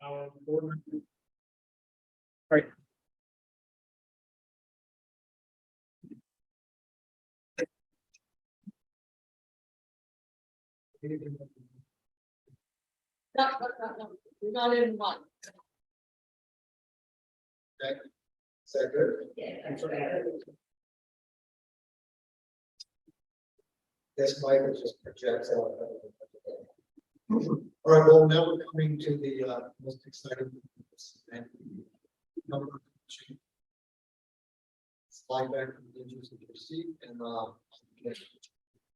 our board. Right. No, we're not in one. Is that good? This mic just projects out. All right, well, now we're coming to the most exciting event. Number two. Slide back from the images of your seat and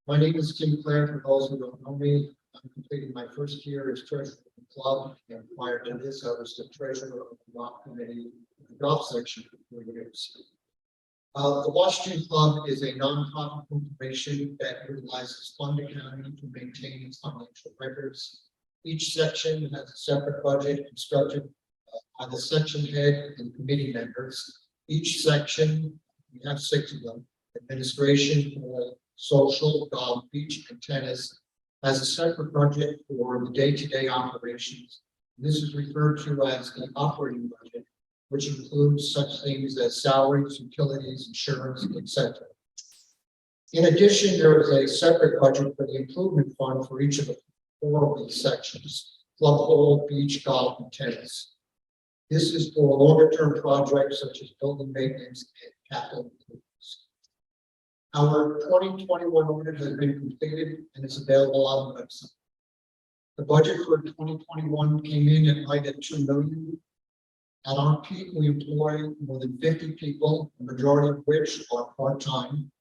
my name is Tim Clare. For those who don't know me, I'm completing my first year as treasurer of the club, and prior to this, I was the treasurer of the golf committee, the golf section for 4 years. The Washington Club is a nonprofit corporation that utilizes fund accounting to maintain its financial records. Each section has a separate budget constructed by the section head and committee members. Each section, we have 6 of them, administration, social, golf, beach, and tennis, has a separate budget for the day-to-day operations. This is referred to as the operating budget, which includes such things as salaries, utilities, insurance, etc. In addition, there is a separate budget for the improvement fund for each of the 4 of these sections: club hole, beach, golf, and tennis. This is for longer-term projects such as building maintenance and capital improvements. Our 2021 audit has been completed and is available on the website. The budget for 2021 came in at $2 million. At our peak, we employ more than 50 people, the majority of which are part-time.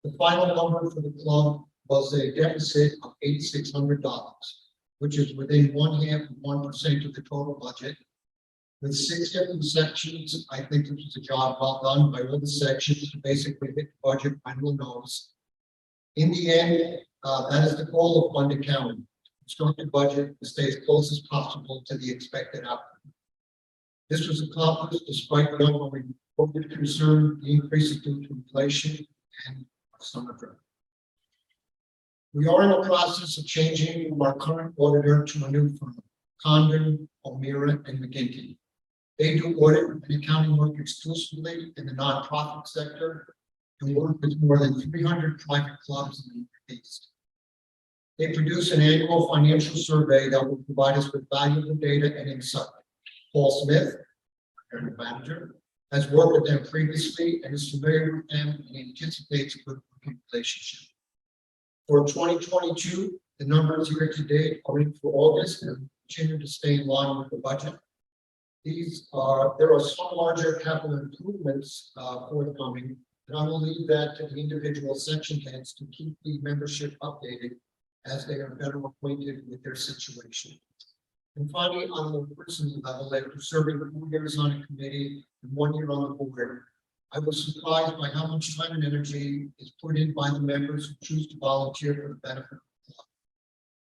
The final number for the club was a deficit of $8,600, which is within 0.5% of the total budget. With 6 different sections, I think this was a job well done by all the sections to basically hit the budget by the nose. In the end, that is the goal of fund accounting. Construct a budget to stay as close as possible to the expected outcome. This was accomplished despite the ongoing COVID concern, the increase is due to inflation and summer drought. We are in the process of changing from our current auditor to a new firm, Condon, O'Meara, and McGinty. They do audit and accounting work exclusively in the nonprofit sector and work with more than 300 private clubs in the Northeast. They produce an annual financial survey that will provide us with valuable data and insight. Paul Smith, our manager, has worked with them previously and is familiar with them and anticipates a good working relationship. For 2022, the numbers year to date are in for August and continue to stay in line with the budget. There are some larger capital improvements forthcoming, and I will leave that to the individual section heads to keep the membership updated as they are better acquainted with their situation. And finally, on the personal level, after serving 4 years on a committee and 1 year on the board, I was surprised by how much time and energy is put in by the members who choose to volunteer for the benefit of the club.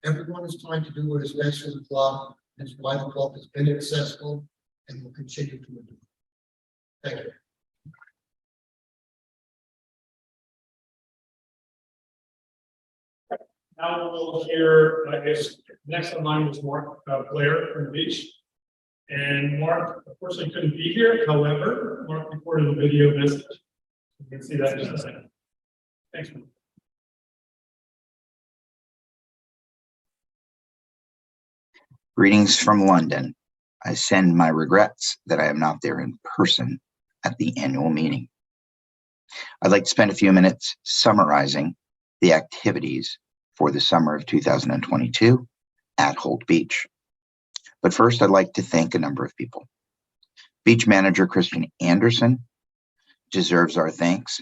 Everyone is trying to do what is best for the club. That's why the club has been successful and will continue to do. Thank you. Now we'll hear, I guess, next in line was Mark Blair from the beach. And Mark, unfortunately, couldn't be here. However, Mark recorded a video message. You can see that in just a second. Thanks, Mark. Greetings from London. I send my regrets that I am not there in person at the annual meeting. I'd like to spend a few minutes summarizing the activities for the summer of 2022 at Holt Beach. But first, I'd like to thank a number of people. Beach manager Christian Anderson deserves our thanks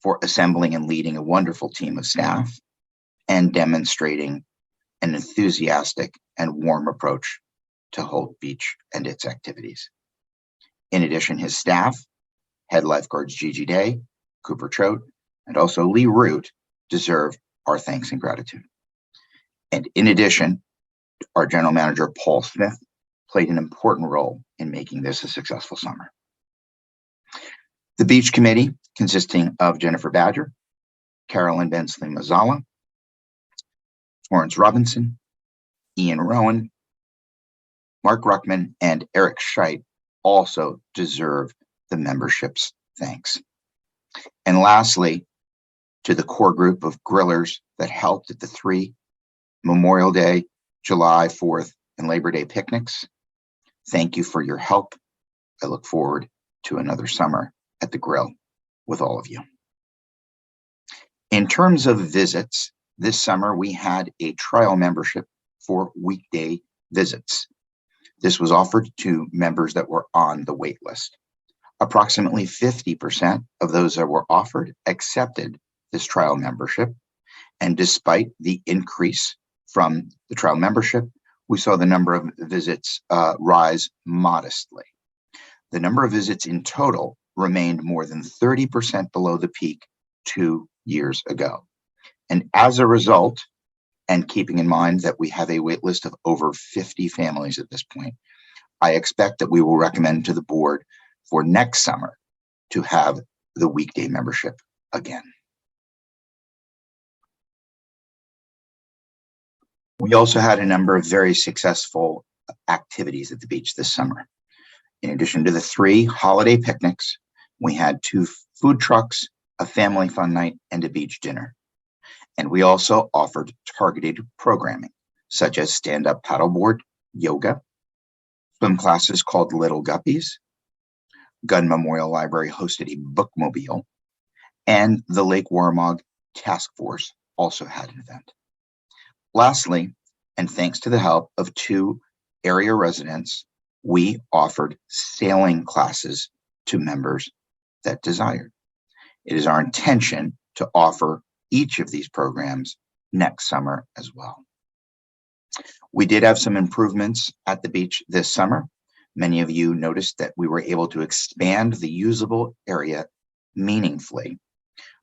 for assembling and leading a wonderful team of staff and demonstrating an enthusiastic and warm approach to Holt Beach and its activities. In addition, his staff, head lifeguards Gigi Day, Cooper Choate, and also Lee Root deserve our thanks and gratitude. And in addition, our general manager, Paul Smith, played an important role in making this a successful summer. The beach committee, consisting of Jennifer Badger, Carolyn Bensley Mazzala, Florence Robinson, Ian Rowan, Mark Ruckman, and Eric Scheit also deserve the membership's thanks. And lastly, to the core group of grillers that helped at the 3 Memorial Day, July 4th, and Labor Day picnics, thank you for your help. I look forward to another summer at the grill with all of you. In terms of visits, this summer we had a trial membership for weekday visits. This was offered to members that were on the wait list. Approximately 50% of those that were offered accepted this trial membership. And despite the increase from the trial membership, we saw the number of visits rise modestly. The number of visits in total remained more than 30% below the peak 2 years ago. And as a result, and keeping in mind that we have a wait list of over 50 families at this point, I expect that we will recommend to the board for next summer to have the weekday membership again. We also had a number of very successful activities at the beach this summer. In addition to the 3 holiday picnics, we had 2 food trucks, a family fun night, and a beach dinner. And we also offered targeted programming, such as stand-up paddleboard, yoga, swim classes called Little Guppies, Gun Memorial Library hosted a bookmobile, and the Lake Warmog Task Force also had an event. Lastly, and thanks to the help of 2 area residents, we offered sailing classes to members that desired. It is our intention to offer each of these programs next summer as well. We did have some improvements at the beach this summer. Many of you noticed that we were able to expand the usable area meaningfully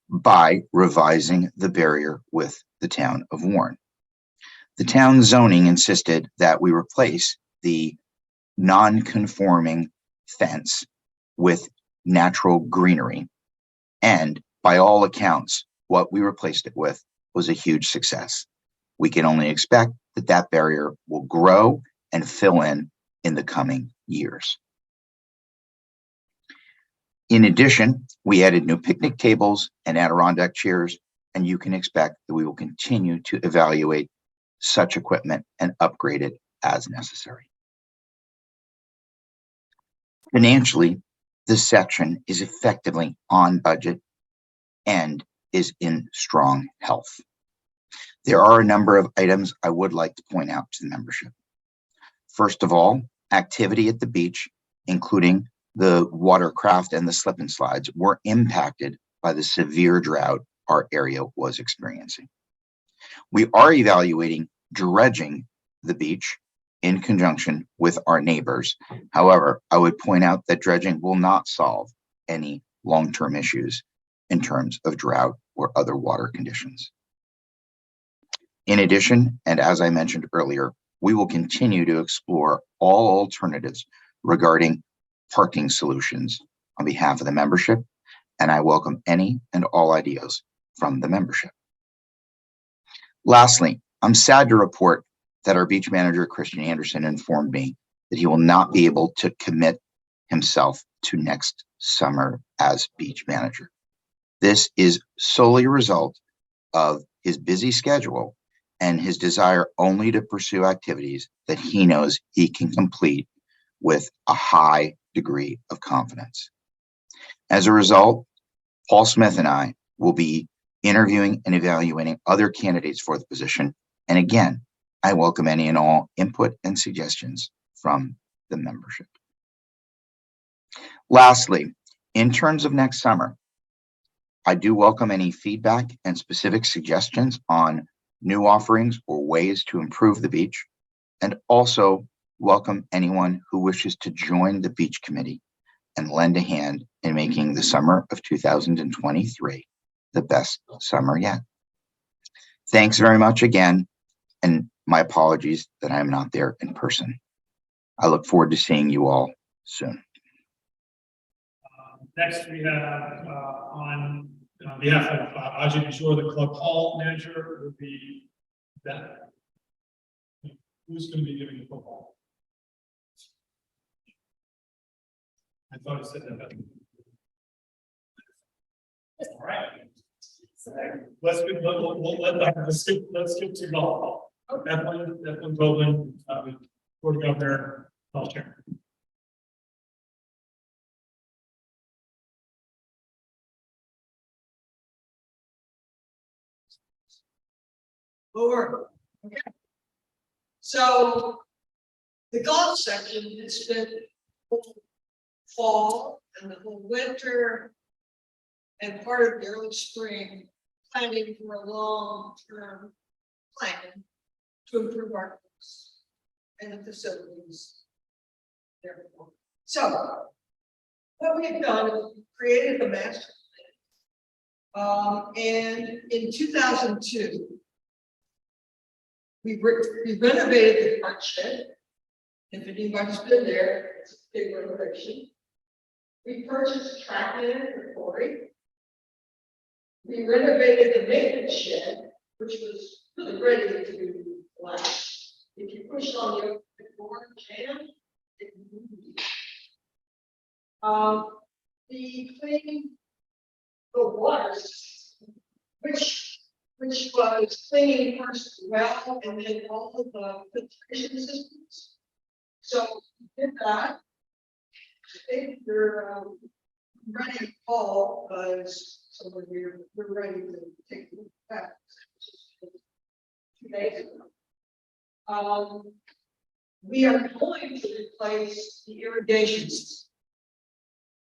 by revising the barrier with the town of Warren. The town zoning insisted that we replace the non-conforming fence with natural greenery. And by all accounts, what we replaced it with was a huge success. We can only expect that that barrier will grow and fill in the coming years. In addition, we added new picnic tables and Adirondack chairs, and you can expect that we will continue to evaluate such equipment and upgrade it as necessary. Financially, this section is effectively on budget and is in strong health. There are a number of items I would like to point out to the membership. First of all, activity at the beach, including the watercraft and the slip and slides, were impacted by the severe drought our area was experiencing. We are evaluating dredging the beach in conjunction with our neighbors. However, I would point out that dredging will not solve any long-term issues in terms of drought or other water conditions. In addition, and as I mentioned earlier, we will continue to explore all alternatives regarding parking solutions on behalf of the membership, and I welcome any and all ideas from the membership. Lastly, I'm sad to report that our beach manager, Christian Anderson, informed me that he will not be able to commit himself to next summer as beach manager. This is solely a result of his busy schedule and his desire only to pursue activities that he knows he can complete with a high degree of confidence. As a result, Paul Smith and I will be interviewing and evaluating other candidates for the position. And again, I welcome any and all input and suggestions from the membership. Lastly, in terms of next summer, I do welcome any feedback and specific suggestions on new offerings or ways to improve the beach, and also welcome anyone who wishes to join the beach committee and lend a hand in making the summer of 2023 the best summer yet. Thanks very much again, and my apologies that I am not there in person. I look forward to seeing you all soon. Next, we have on behalf of Ajay Kishore, the club hall manager, would be that. Who's going to be giving the football? I thought I said that. All right. Let's skip to golf. That one's open, for the governor, I'll share. Lord. Okay. So the golf section has been whole fall and the whole winter and part of the early spring planning for a long-term plan to improve our course and the facilities. Therefore, so what we've done is we've created a master plan. And in 2002, we renovated the park shed. If anybody's been there, it's a big renovation. We purchased track land for Corey. We renovated the maintenance shed, which was really ready to flash. If you push on the open door jam, it moves. The clean the water system, which was cleaning first well and then all of the filtration systems. So we did that. I think they're ready to fall because so we're ready to take the back. 2 days ago. We are going to replace the irrigation system.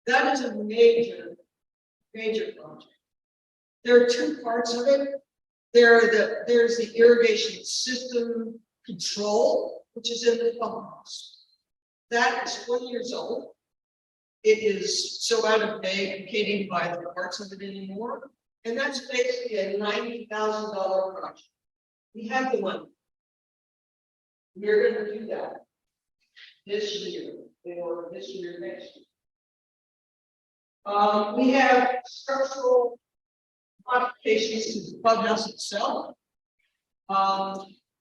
That is a major project. There are two parts of it. There's the irrigation system control, which is in the pump house. That is 20 years old. It is so out of date, you can't even buy the parts of it anymore. And that's basically a $90,000 project. We have the money. We're going to do that this year or this year next year. We have structural modifications to the clubhouse itself.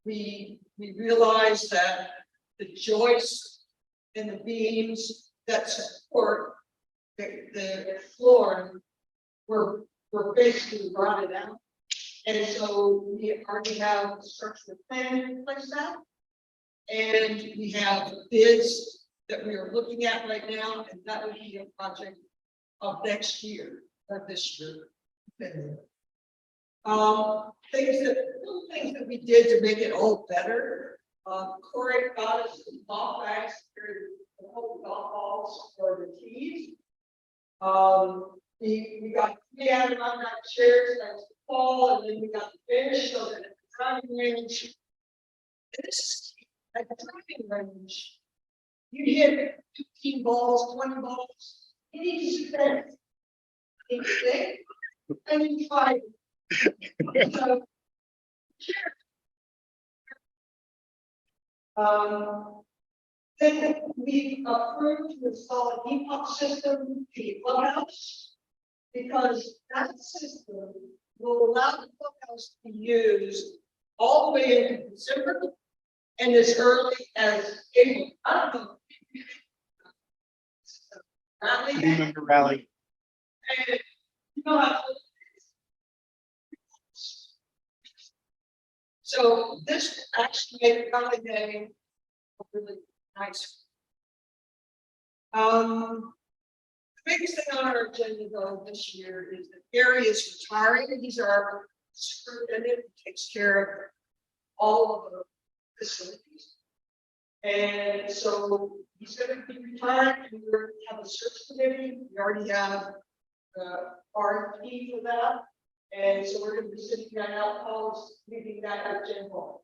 We realized that the joists and the beams that support the floor were basically rotted out. And so we already have a structural plan in place now. And we have bids that we are looking at right now, and that would be a project of next year or this year. Little things that we did to make it all better. Corey got us some golf bags for the whole golf balls for the tees. We got 3 automatic chairs that's fall, and then we got the bench so that at the driving range. And this is at the driving range. You hit 15 balls, 20 balls. You need to spend. You think, and you try. So, then we approved to install a heat pump system to the clubhouse because that system will allow the clubhouse to be used all the way into December and as early as April. I don't know. Remember rally. And you know how it is. So this actually made Valley Day a really nice. The biggest thing on our agenda though this year is that Gary is retiring. He's our superintendent who takes care of all of the facilities. And so he's going to be retired. We have a search committee. We already have RFP for that. And so we're going to be sitting down out calls, meeting that at Gen Hall.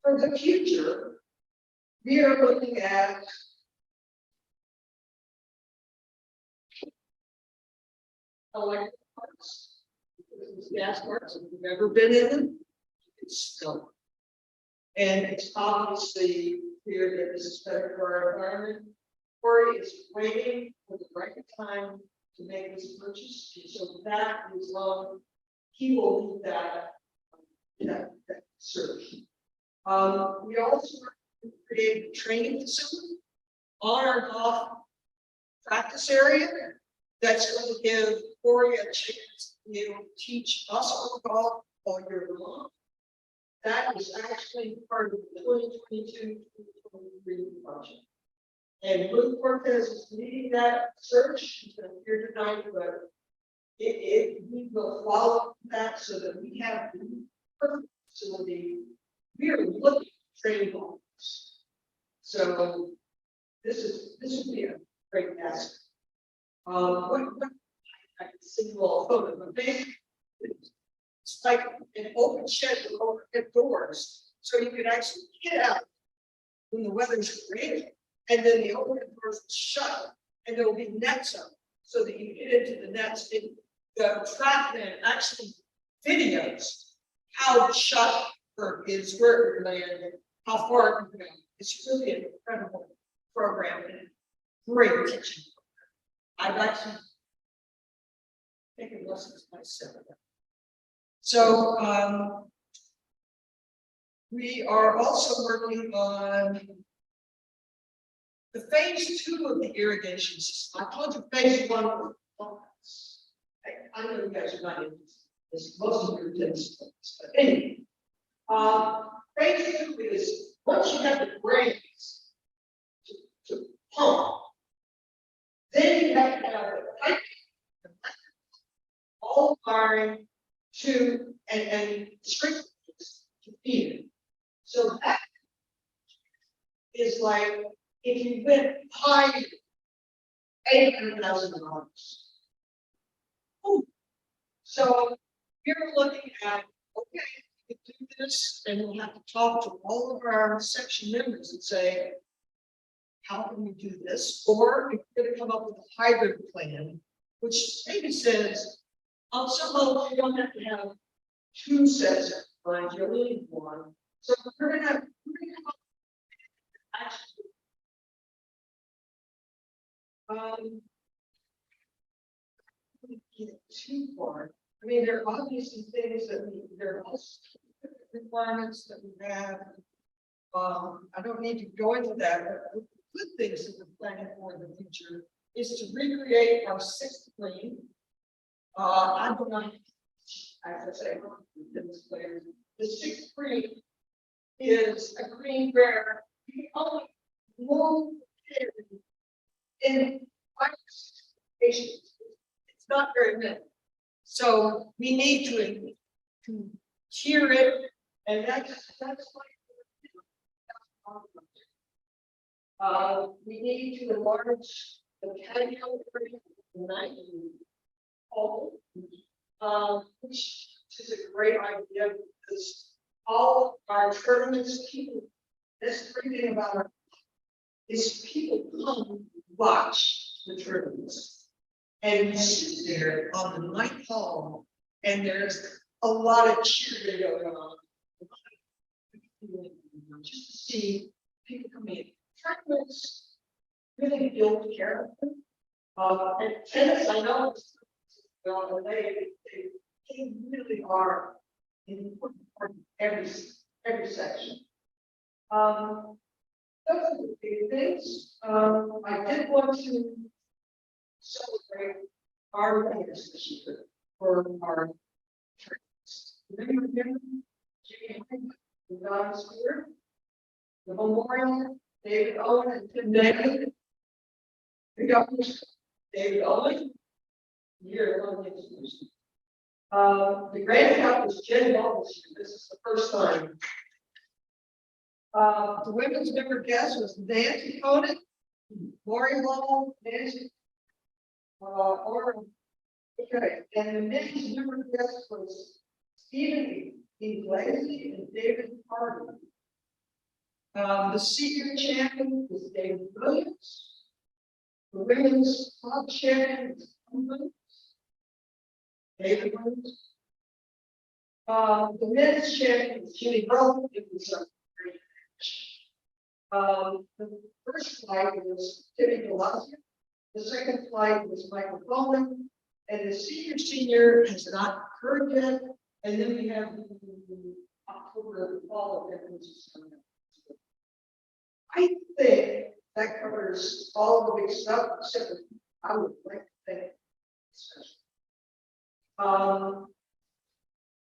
For the future, we are looking at electric parks. Gas parks, if you've ever been in them, it's still. And it's obviously clear that this is better for our environment. Corey is waiting for the right time to make this purchase. And so that is he will lead that search. We also created a training facility on our golf practice area that's going to give Corey a chance to be able to teach us on golf all year long. That is actually part of the 2022-2023 budget. And Ruth Cortez is leading that search. She's been here tonight, but we will follow that so that we have the perfect facility. We are looking at training golfers. So this would be a great asset. I can see all photo, but basically it's like an open shed with overhead doors, so you can actually get out when the weather's great, and then the overhead doors will shut, and there will be nets up, so that you get into the nets. The TrackMan actually videos how the shot is, where it landed, how far it can go. It's really an incredible program and great teaching. I've actually taken lessons myself. So we are also working on the phase 2 of the irrigation system. I told you phase 1 was complex. I know you guys are not into this, most of your things, but anyway. Phase 2 is once you have the brains to pump, then you have to have the pipe, all wiring to and sprinklers to feed it. So that is like if you went high $800,000. So you're looking at, okay, we can do this, and we'll have to talk to all of our section members and say, how can we do this? Or if we're going to come up with a hybrid plan, which maybe says, on some level, you don't have to have 2 sets of lines, you only need 1. So we're going to come up with actually, too far. I mean, there are obviously things that there are also requirements that we have. I don't need to go into that, but the good things that we're planning for in the future is to recreate our 6th green. I don't know, as I say, the 6th green is a green where you only move in 5 stations. It's not very many. So we need to tier it, and that's like we need to enlarge the patio area tonight, which is a great idea because all of our tournaments, people, that's the great thing about our is people come watch the tournaments. And you sit there on the night hall, and there's a lot of cheering going on. Just to see people come in. Tournaments really build character. And tennis, I know, they really are an important part of every section. Those are the big things. I did want to celebrate our winners this year for our tournaments. Remember Jimmy the God's Spirit, the Memorial, David Owen and Tim David, the governors, David Owen, year one. The Grand Cup was Jen Ball this year. This is the first time. The women's member guest was Nancy Conant, Lori Hall, Nancy. Okay, and the men's member guest was Stephen Iglesias and David Harvey. The senior champion was David Williams. The women's club champion was David Williams. The men's champion was Jimmy Brown. It was a great match. The first flight was Timmy Galacia. The second flight was Michael Coleman, and the senior has not occurred yet. And then we have the October, the fall of it, which is coming up. I think that covers all the big stuff, except for I would like to thank.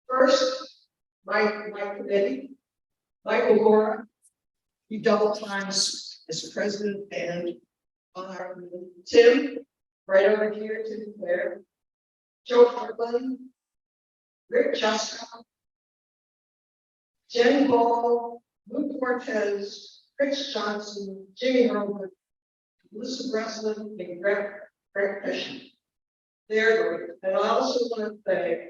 First, my committee, Michael Gora, he double times as president and Tim, right over here, Tim Claire, Joe Hartland, Rick Jusko, Jen Ball, Luke Cortez, Chris Johnson, Jimmy Roman, Melissa Breslin, and Greg Fisher. They're great. And I also want to thank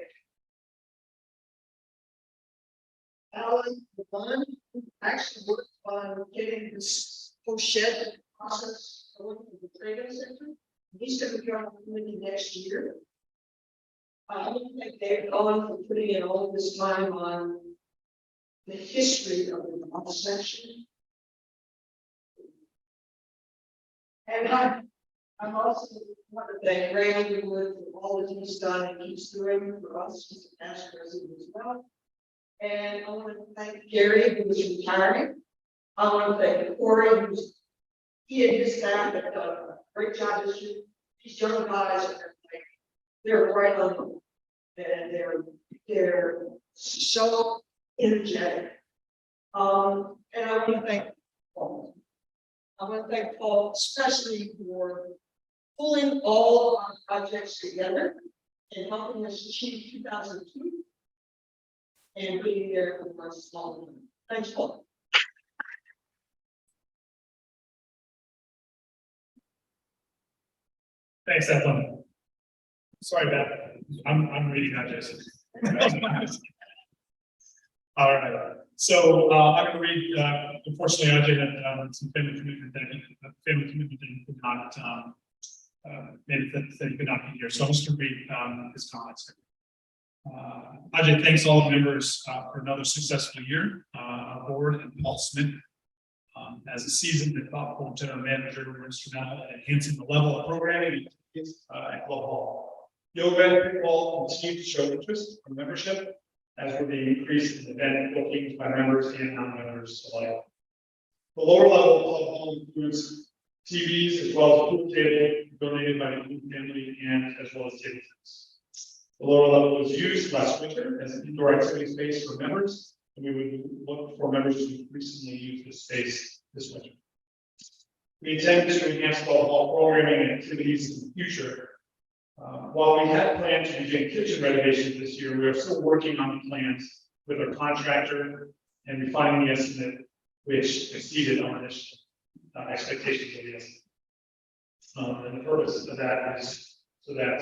Alan Levon, who actually worked on getting this whole shed process going to the training center. He's going to be on the committee next year. I want to thank David Owen for putting in all this time on the history of the cross section. And I'm also want to thank Ray Underwood for all that he's done and keeps doing for us as a past president as well. And I want to thank Gary, who is retiring. I want to thank Corey, he and his staff have done a great job this year. These young guys they're right on, and they're so energetic. And I want to thank Paul. I want to thank Paul especially for pulling all of our projects together and helping us achieve 2002 and being there for us all. Thanks, Paul. Thanks, Ethan. Sorry, Beth. I'm reading that, Jason. All right. So I'm going to read. Unfortunately, Ajay had some family commitment that he could not that he could not be here. So I'm just going to read his comments. Ajay thanks all the members for another successful year on board, and Paul Smith as a seasoned and thoughtful general manager were instrumental in enhancing the level of programming at Club Hall. Yoga and pickleball continue to show interest from membership, as with the increase in event bookings by members and non-members alike. The lower level of Club Hall includes TVs as well as pool table donated by the family and as well as table tennis. The lower level was used last winter as an indoor activity space for members, and we would look for members to increasingly use this space this winter. We intend to enhance Club Hall programming and activities in the future. While we had planned to begin kitchen renovations this year, we are still working on the plans with our contractor and refining the estimate, which exceeded our initial expectations of the estimate. And the purpose of that is so that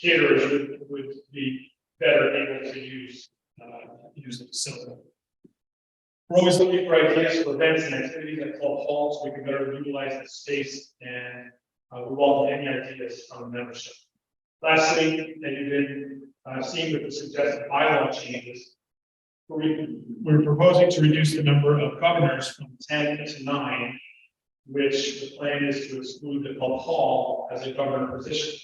caterers would be better able to use the facility. We're always looking for ideas for events and activities at Club Hall so we can better utilize the space, and we welcome any ideas from the membership. Lastly, that you've been seeing with the suggested bylaw changes, we're proposing to reduce the number of governors from 10 to 9, which the plan is to exclude the Club Hall as a governor position.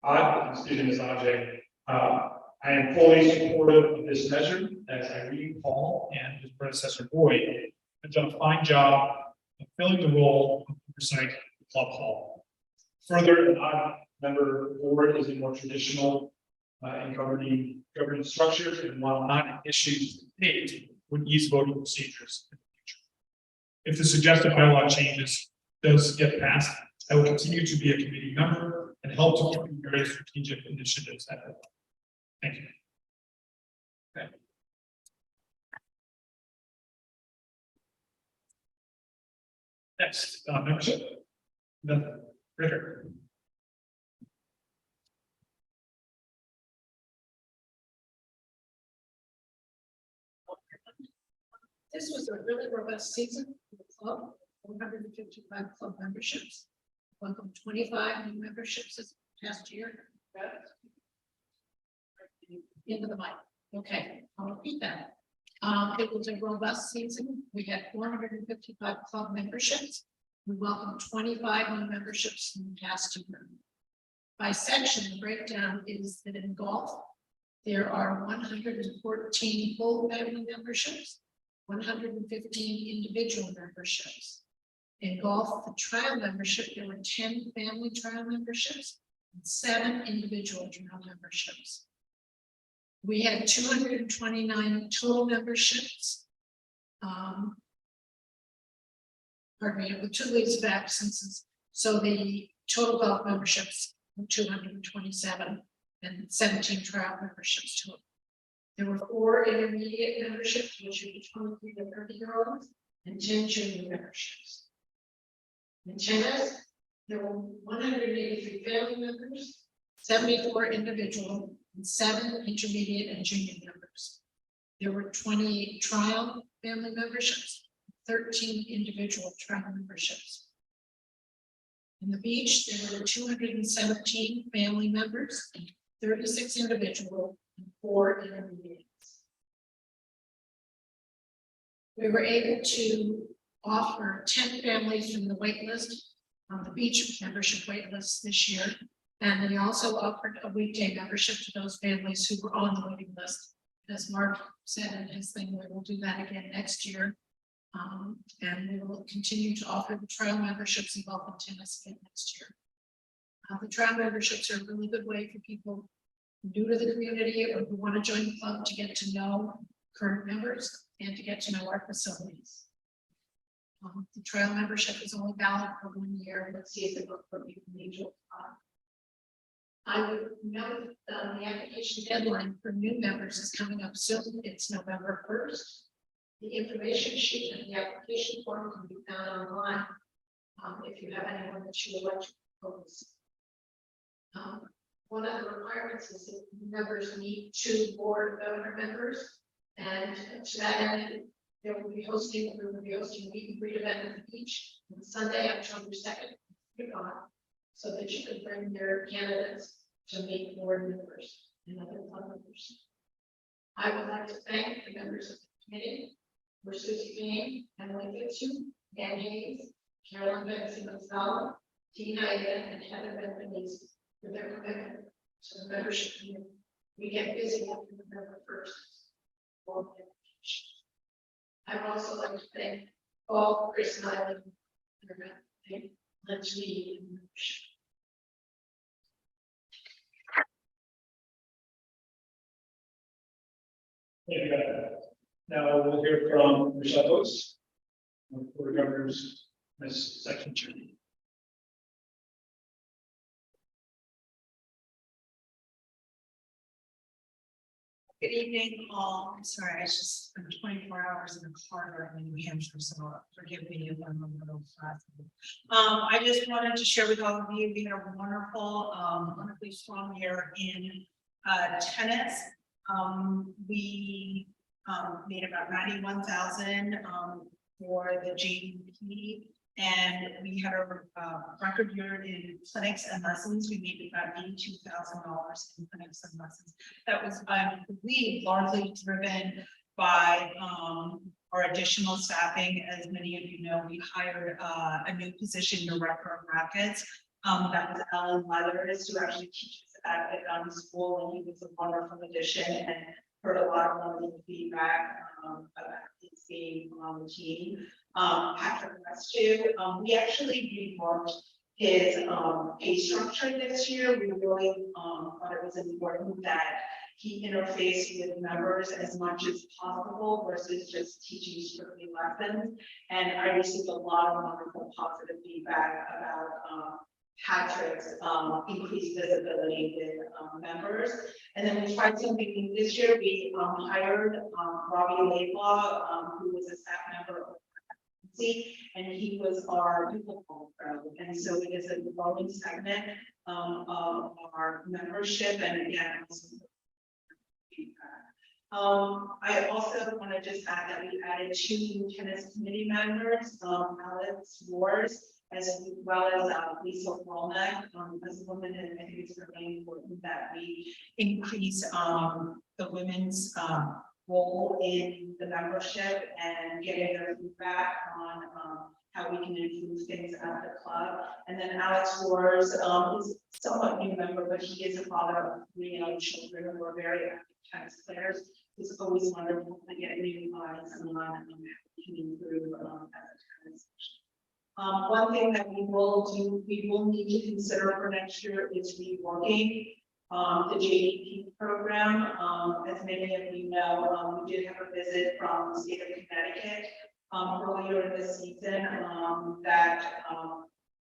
Excuse me, Ajay. I am fully supportive of this measure, as Irene, Paul, and his predecessor Boyd have done a fine job of filling the role of oversight of the Club Hall. Further, an odd member board is a more traditional in governing structures, and while not an issue to date, would ease voting procedures in the future. If the suggested bylaw changes does get passed, I will continue to be a committee member and help to keep various strategic initiatives at it. Thank you. Okay. Next, membership. The Ritter. This was a really robust season for the club, 155 club memberships. Welcome 25 new memberships this past year. Into the mic. Okay, I'll repeat that. It was a robust season. We had 455 club memberships. We welcomed 25 new memberships in the past year. by section, the breakdown is that in golf, there are 114 full family memberships, 115 individual memberships. In golf, the trial membership, there were 10 family trial memberships and 7 individual trial memberships. We had 229 total memberships. Pardon me, with 2 leaves of absences. So the total golf memberships were 227 and 17 trial memberships total. There were 4 intermediate memberships, which are 23 to 30-year-olds, and 10 junior memberships. In tennis, there were 183 family members, 74 individual, and 7 intermediate and junior members. There were 28 trial family memberships, 13 individual trial memberships. In the beach, there were 217 family members, 36 individual, and 4 intermediates. We were able to offer 10 families from the wait list on the beach membership wait list this year. And we also offered a weekday membership to those families who were on the waiting list. As Mark said in his thing, we will do that again next year. And we will continue to offer the trial memberships in golf and tennis again next year. The trial memberships are a really good way for people new to the community or who want to join the club to get to know current members and to get to know our facilities. The trial membership is only valid for 1 year. Let's see if they look for individual. I would note the application deadline for new members is coming up soon. It's November 1st. The information sheet and the application form can be found online if you have anyone that you would like to propose. One of the requirements is that members need 2 board of governor members, and to that end, we will be hosting a meet and greet event at the beach on Sunday, October 2nd, so that you can bring your candidates to meet board members and other club members. I would like to thank the members of the committee, Susie Payne, Emily Fitzhugh, Dan Hayes, Carolyn Benson Gonzalez, Tina Ida, and Heather Benvenese for their commitment to the membership community. We get busy after November 1st. I would also like to thank all Chris and Eileen for their let's lead in membership. Thank you, Beth. Now we'll hear from Michelle Oates, Board of Governors, Ms. Section Chair. Good evening, all. I'm sorry, I just spent 24 hours in the car in New Hampshire, so forgive me if I'm a little fast. I just wanted to share with all of you, we had a wonderfully strong year in tennis. We made about 91,000 for the JDP, and we had a record year in clinics and lessons. We made about $82,000 in clinics and lessons. That was, I believe, largely driven by our additional staffing. As many of you know, we hired a new position, director of rackets. That was Alan Leathers, who actually teaches at the school, and he was a wonderful addition and heard a lot of wonderful feedback about his being on the team. Patrick West, we actually reworked his pay structure this year. We really thought it was important that he interfaced with members as much as possible versus just teaching strictly lessons. And I received a lot of wonderful positive feedback about Patrick's increased visibility with members. And then we tried something new this year. We hired Robbie Laidlaw, who was a staff member of and he was our pickleball pro. And so it is a growing segment of our membership, and again, I also want to just add that we added 2 new tennis committee members, Alex Wars, as well as Lisa Walnut. As a woman, and I think it's really important that we increase the women's role in the membership and getting their feedback on how we can improve things at the club. And then Alex Wars, is somewhat new member, but he is a father of 3 young children who are very active tennis players. It's always wonderful to get new eyes on how we can improve as a tennis. One thing that we will need to consider for next year is reworking the JDP program. As many of you know, we did have a visit from the state of Connecticut earlier in the season that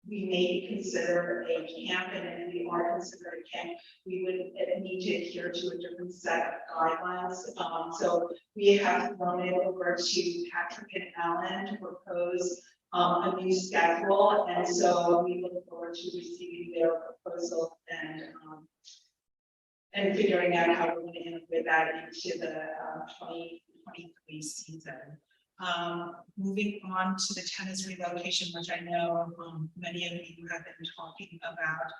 we may consider a camp, and if we are considering a camp, we would need to adhere to a different set of guidelines. So we have thrown it over to Patrick and Alan to propose a new schedule, and so we look forward to receiving their proposal and figuring out how we're going to integrate that into the 2023 season. Moving on to the tennis relocation, which I know many of you have been talking about.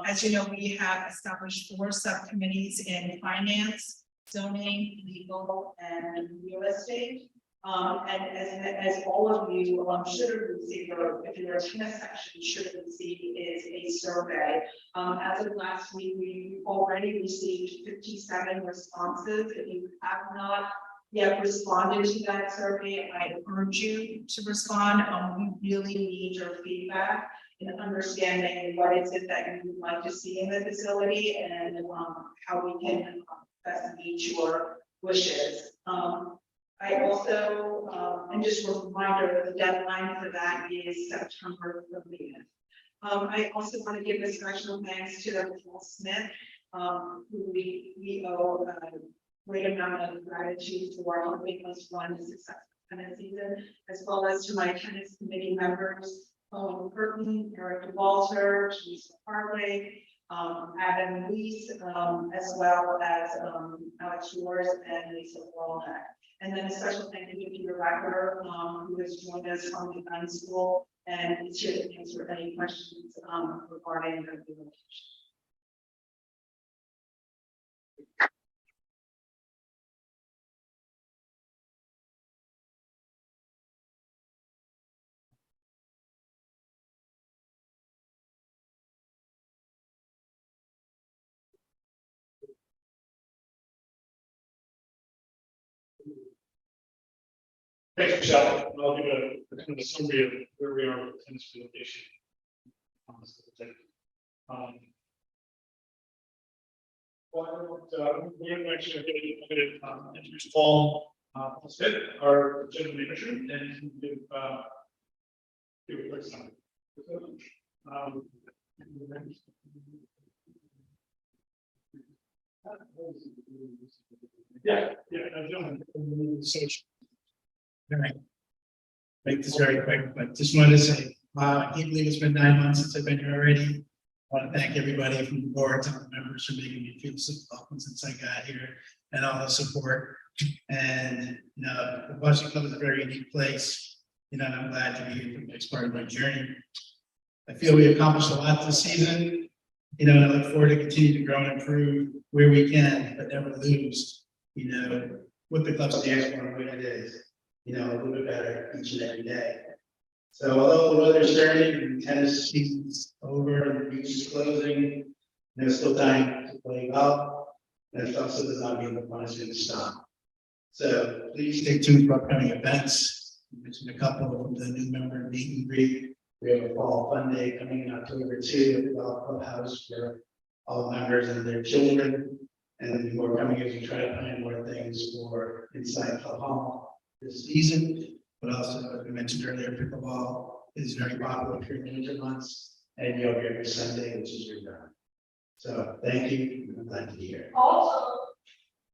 As you know, we have established 4 subcommittees in finance, zoning, legal, and real estate. And as all of you should have received, or if you're a tennis section, should have received, is a survey. As of last week, we've already received 57 responses. If you have not yet responded to that survey, I urge you to respond. We really need your feedback in understanding what is it that you would like to see in the facility, and how we can best meet your wishes. I also, and just a reminder that the deadline for that is September 30th. I also want to give a special thanks to Paul Smith, who we owe a great amount of gratitude for helping us run a successful tennis season, as well as to my tennis committee members, Owen Burton, Eric Walter, Teresa Harway, Adam Lees, as well as Alex Wars and Lisa Walnut. And then a special thank you to Peter Racker, who has joined us from the gun school and is here to answer any questions regarding the relocation. Thanks, Michelle. I'll give a kind of a summary of where we are with the tennis relocation. We're actually going to introduce Paul Smith, our general manager, and give a quick summary. All right. Make this very quick, but just wanted to say, I can't believe it's been 9 months since I've been here already. I want to thank everybody from the board, and the members for making me feel so welcome since I got here, and all the support. And the Boston Club is a very unique place, and I'm glad to be here for the next part of my journey. I feel we accomplished a lot this season, and I look forward to continue to grow and improve where we can, but never lose, what the club stands for and what it is. A little bit better each and every day. So although the weather's turning and tennis season's over and the beach is closing, there's still time to play golf. And it also does not mean the fun is going to stop. So please stay tuned for upcoming events. I mentioned a couple from the new member meet and greet. We have a fall fun day coming in October 2 at the golf clubhouse for all members and their children. And more coming as we try to plan more things for inside Club Hall this season, but also, as we mentioned earlier, pickleball is very popular during the winter months, and yoga every Sunday, which is your job. So thank you. I'm glad to be here. Also,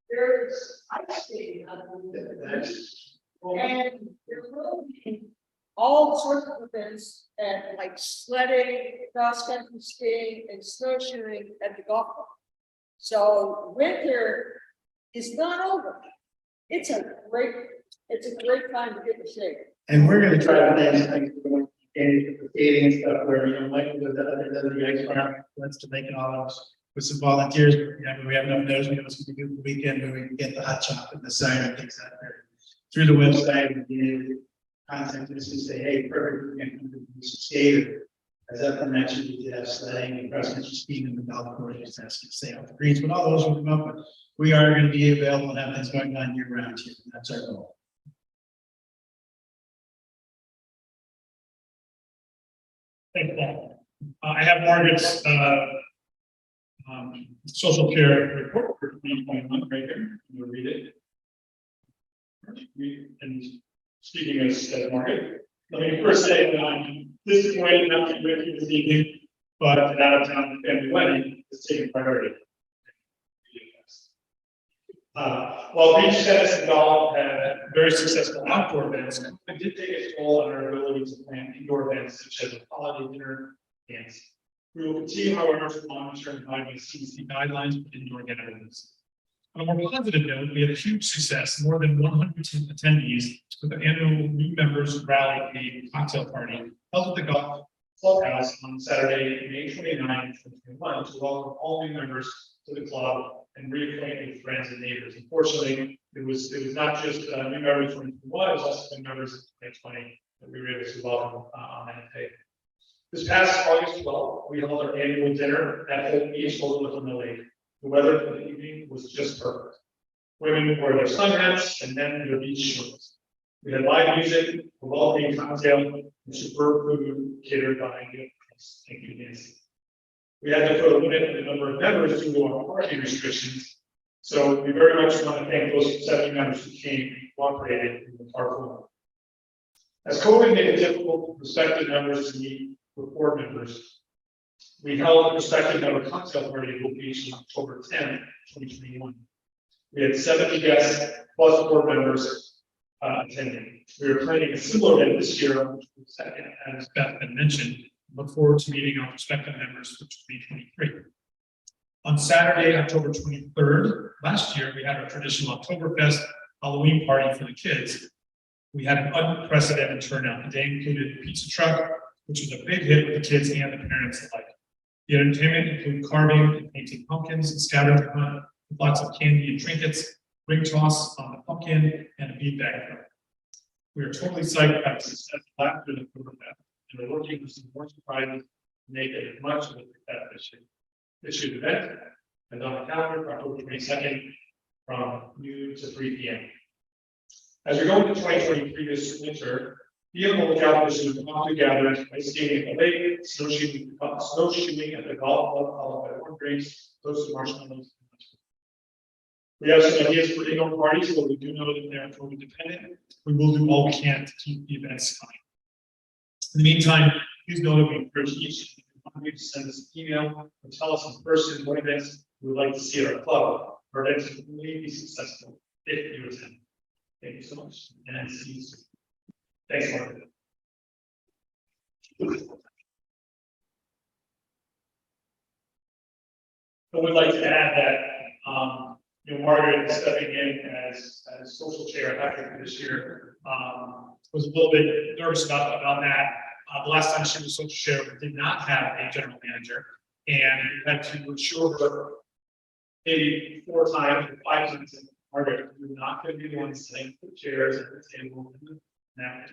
there's ice skating on the and there will be all sorts of events and like sledding, cross country skiing, and snowshoeing at the golf club. So winter is not over. It's a great time to get the shape. And we're going to try to plan things for the skating and stuff where, Michael does the ice farm, wants to make it all of us with some volunteers. We have enough notice, we know it's going to do the weekend where we can get the hot chocolate and the cider and things out there through the website. contact us and say, hey, perfect, we're going to do some skater. As I mentioned, we did have sledding and cross country skiing in the golf course, just asking to stay off the greens, but all those will come up, but we are going to be available and have things going on year round here. That's our goal. Thank you, Paul. I have Margaret's, social care report for 2021 right here. You'll read it. And speaking as Margaret, let me first say that I'm disappointed not to be with you this evening, but an out of town family wedding is taking priority. While beach tennis and golf had very successful outdoor events, it did take a toll on our ability to plan indoor events such as a holiday dinner dance. We will continue, however, to monitor and abide by CDC guidelines for indoor gatherings. On a more positive note, we had a huge success, more than 100 attendees with the annual new members rally and cocktail party held at the golf clubhouse on Saturday, May 29, 2021, to welcome all new members to the club and reacquaint with friends and neighbors. Unfortunately, it was not just new members from 2021, it was also new members of 2020 that we were able to welcome on that day. This past August 12th, we held our annual dinner at Hope Beach overlooking the lake. The weather for the evening was just perfect. Women wore their sun hats and men their beach shorts. We had live music, a welcoming cocktail, and superb food catered by the Thank you, Nancy. We had to put a limit on the number of members due to our parking restrictions. So we very much want to thank those 70 members who came and cooperated in the park forum. As COVID made it difficult for prospective members to meet with board members, we held a prospective member cocktail party at Hope Beach on October 10, 2021. We had 70 guests plus board members attending. We are planning a similar event this year, which was second, as Beth had mentioned. Look forward to meeting our prospective members for 2023. On Saturday, October 23rd, last year, we had our traditional Oktoberfest Halloween party for the kids. We had an unprecedented turnout. The day included a pizza truck, which was a big hit with the kids and the parents alike. The entertainment included carving and painting pumpkins and scavenger hunt with lots of candy and trinkets, ring toss on the pumpkin, and a bead bag throw. We are totally psyched about the success of last year's Oktoberfest, and we're working with some more surprises to make it as much of a success this year's event. And on the calendar for October 22nd from noon to 3 p.m. As we go into 2023 this winter, be on the lookout for some coffee gatherings, ice skating at the lake, snowshoeing at the golf club, followed by warm drinks, toasted marshmallows. We have some ideas for indoor parties, but we do know that they're COVID dependent. We will do all we can to keep the events fine. In the meantime, please know that we encourage each of you to send us an email or tell us in person what events we would like to see at our club. Our events will only be successful if you attend. Thank you so much, and see you soon. Thanks, Mark. I would like to add that, Margaret is stepping in as social chair after this year. Was a little bit nervous about that. The last time she was social chair, we did not have a general manager, and we had to assure her maybe 4 times or 5 times. Margaret, you're not going to be the one sitting for the chairs at the table. Now,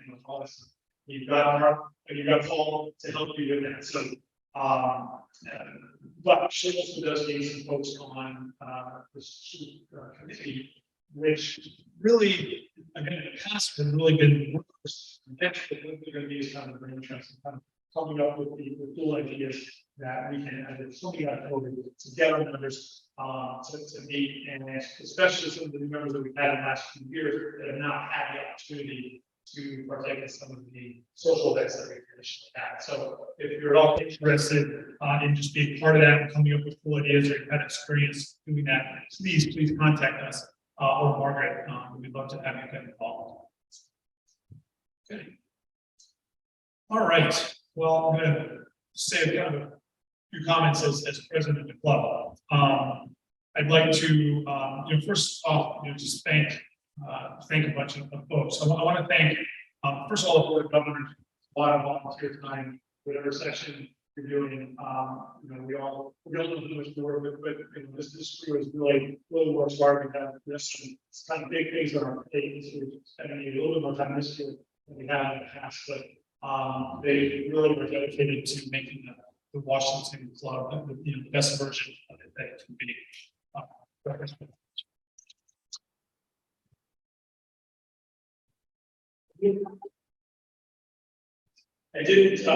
you've got Paul to help you with that. So, but she also does need some folks on this committee, which really, again, in the past, have really been workers. Next, what we're going to be is kind of very interesting, kind of coming up with the cool ideas that we can, as something like COVID, to get our members to meet, and especially some of the new members that we've had in the last few years that have not had the opportunity to partake in some of the social events that we traditionally had. So if you're at all interested in just being part of that and coming up with cool ideas, or you've had experience doing that, please contact us or Margaret. We'd love to have you get involved. Okay. All right. Well, I'm going to say kind of a few comments as president of the club. I'd like to, first off, just thank a bunch of folks. I want to thank, first of all, the board of governors, a lot of volunteer time, whatever session you're doing. We don't know how much to work with, but this crew is really works hard. We have this kind of big things on our plate. So spending a little bit more time this year that we had in the past, but they really were dedicated to making the Washington Club the best version of it that it can be. I didn't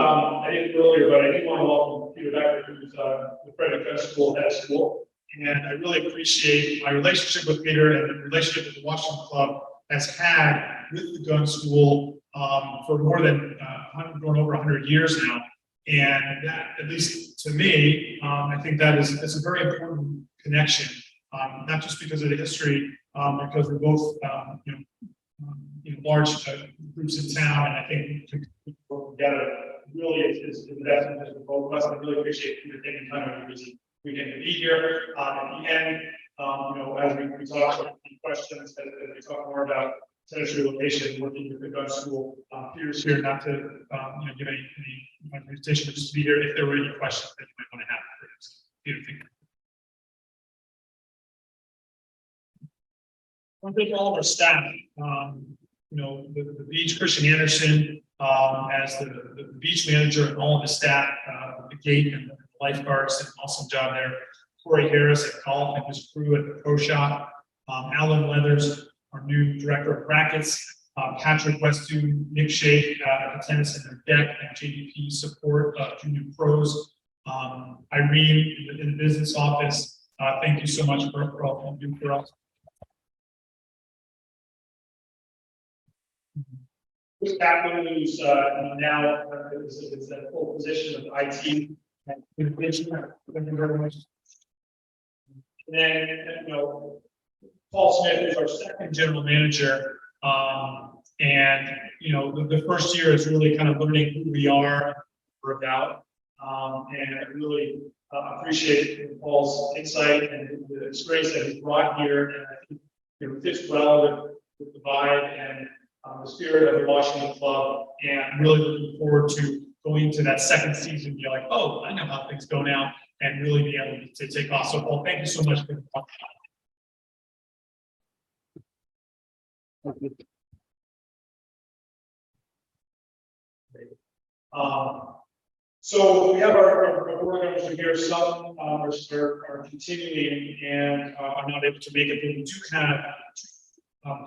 earlier, but I did want to welcome Peter Becker, who's the Frederick Gun School head of school. And I really appreciate my relationship with Peter and the relationship that the Washington Club has had with the gun school for more than going over 100 years now. And that, at least to me, I think that it's a very important connection, not just because of the history, because we're both large groups in town, and I think to work together really is the best interest of both of us. I really appreciate you taking time out of your busy weekend to be here. At the end, as we talk about the questions, as we talk more about Century location, working with the gun school, Peter's here not to give any presentation, but just to be here if there were any questions that you might want to have for us. Peter, thank you. I want to thank all of our staff. The beach, Christian Anderson, as the beach manager, and all of the staff, the gate and the lifeguards did an awesome job there. Corey Harris at golf and his crew at the pro shop. Alan Leathers, our new director of brackets. Patrick Westu, Nick Shake at the tennis and their deck and JDP support, junior pros. Irene in the business office. Thank you so much for all you do for us. Chris Kaplan, who's now is a full position of IT and communication. Thank you very much. And then, Paul Smith is our second general manager. And the first year is really kind of learning who we are, we're about. And I really appreciate Paul's insight and the experience that he's brought here. And I think it fits well with the vibe and the spirit of the Washington Club, and really looking forward to going into that second season. You're like, oh, I know how things go now, and really be able to take off. So, Paul, thank you so much for the talk. So we have our board members here. Some are continuing and are not able to make it, but we do have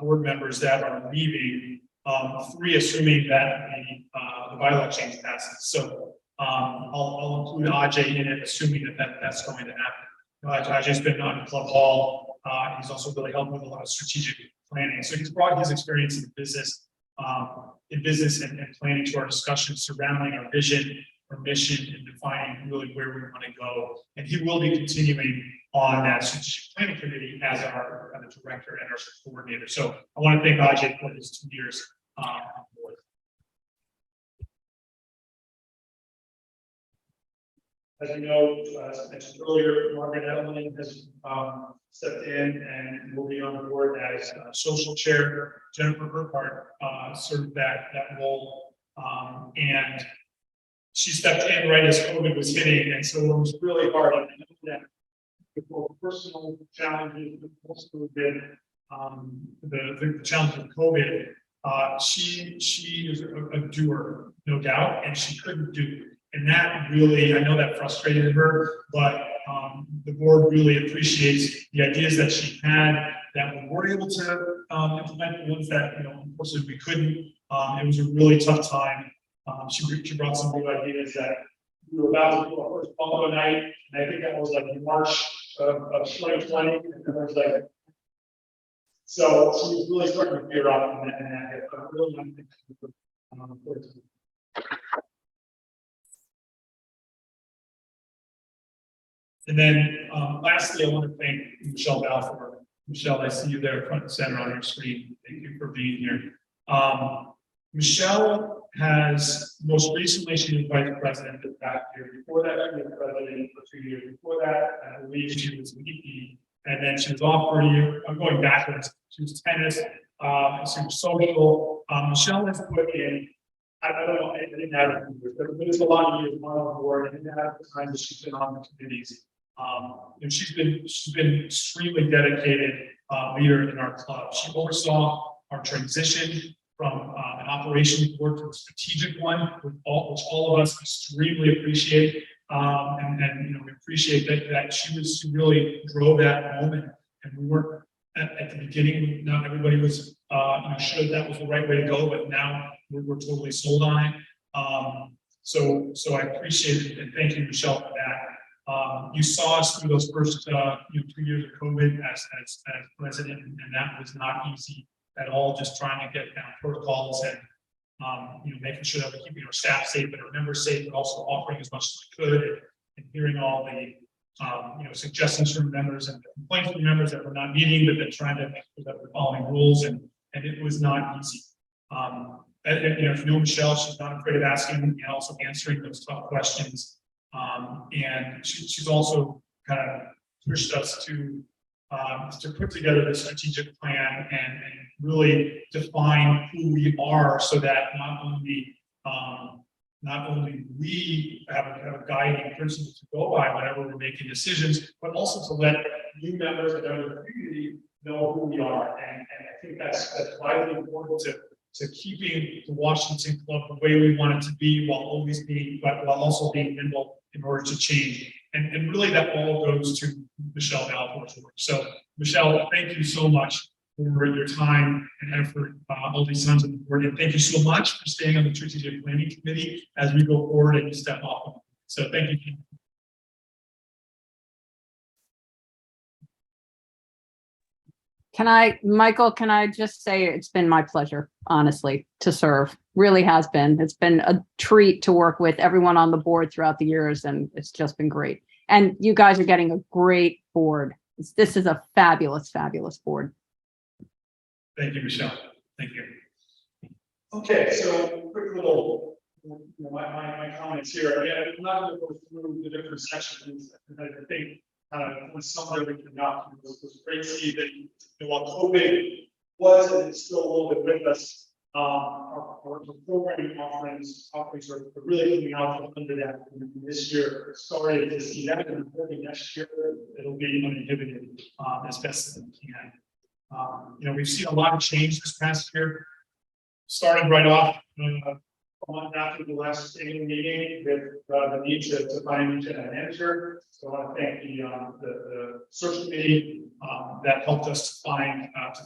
board members that are leaving, 3 assuming that the bylaw change passes. So I'll include Ajay in it, assuming that's going to happen. Ajay's been on Club Hall. He's also really helped with a lot of strategic planning. So he's brought his experience in business and planning to our discussion surrounding our vision, our mission, and defining really where we want to go. And he will be continuing on that strategic planning committee as our director and our coordinator. So I want to thank Ajay for his 2 years on board. As you know, as I mentioned earlier, Margaret Edelman has stepped in and will be on the board as social chair. Jennifer Burkhart served that role, and she stepped in right as COVID was hitting, and so it was really hard. And I know that for personal challenges, but also been the challenge of COVID. She is a doer, no doubt, and she couldn't do. And that really, I know that frustrated her, but the board really appreciates the ideas that she had that we were able to implement, the ones that, unfortunately we couldn't. It was a really tough time. She brought some new ideas that we were about to do our first bungalow night, and I think that was like in March of 2020, and it was like, so she was really starting to gear up in that. I really want to thank you for And then lastly, I want to thank Michelle Balfour. Michelle, I see you there front and center on your screen. Thank you for being here. Michelle has most recently, she was vice president of that year. Before that, she was president for 2 years. Before that, I believe she was VP. And then she was off for a year. I'm going backwards. She was tennis, she was social. Michelle has put in, I don't know, I didn't have it, but there's a lot of years on the board. I didn't have the time that she's been on the committees. And she's been extremely dedicated leader in our club. She oversaw our transition an operations board to a strategic one, which all of us extremely appreciate. And we appreciate that she really drove that moment, and we weren't at the beginning. Not everybody was sure that was the right way to go, but now we're totally sold on it. So I appreciate it, and thank you, Michelle, for that. You saw us through those first 2 years of COVID as president, and that was not easy at all. Just trying to get down protocols and making sure that we're keeping our staff safe and our members safe, but also offering as much as we could, and hearing all the suggestions from members and complaints from members that we're not meeting, but then trying to make sure that we're following rules, and it was not easy. If you know Michelle, she's not afraid of asking and also answering those tough questions. And she's also kind of pushed us to put together this strategic plan and really define who we are, so that not only we have a guiding principle to go by whenever we're making decisions, but also to let new members of the community know who we are. And I think that's vitally important to keeping the Washington Club the way we want it to be, while also being nimble in order to change. And really that all goes to Michelle Balfour's work. So Michelle, thank you so much for your time and effort, all these times on the board. And thank you so much for staying on the Strategic Planning Committee as we go forward and you step off. So thank you. Michael, can I just say it's been my pleasure, honestly, to serve. Really has been. It's been a treat to work with everyone on the board throughout the years, and it's just been great. And you guys are getting a great board. This is a fabulous, fabulous board. Thank you, Michelle. Thank you. Okay, so quick little, my comments here. Again, I'm not going to go through the different sections. I think was somewhere we forgot. It was great to see that while COVID was and it's still a little bit with us, our programming offerings are really coming out from under that. And this year, started to see that, and hoping next year it'll be uninhibited as best as we can. We've seen a lot of change this past year. Started right off a month after the last annual meeting with the need to find an manager. So I want to thank the search committee that helped us to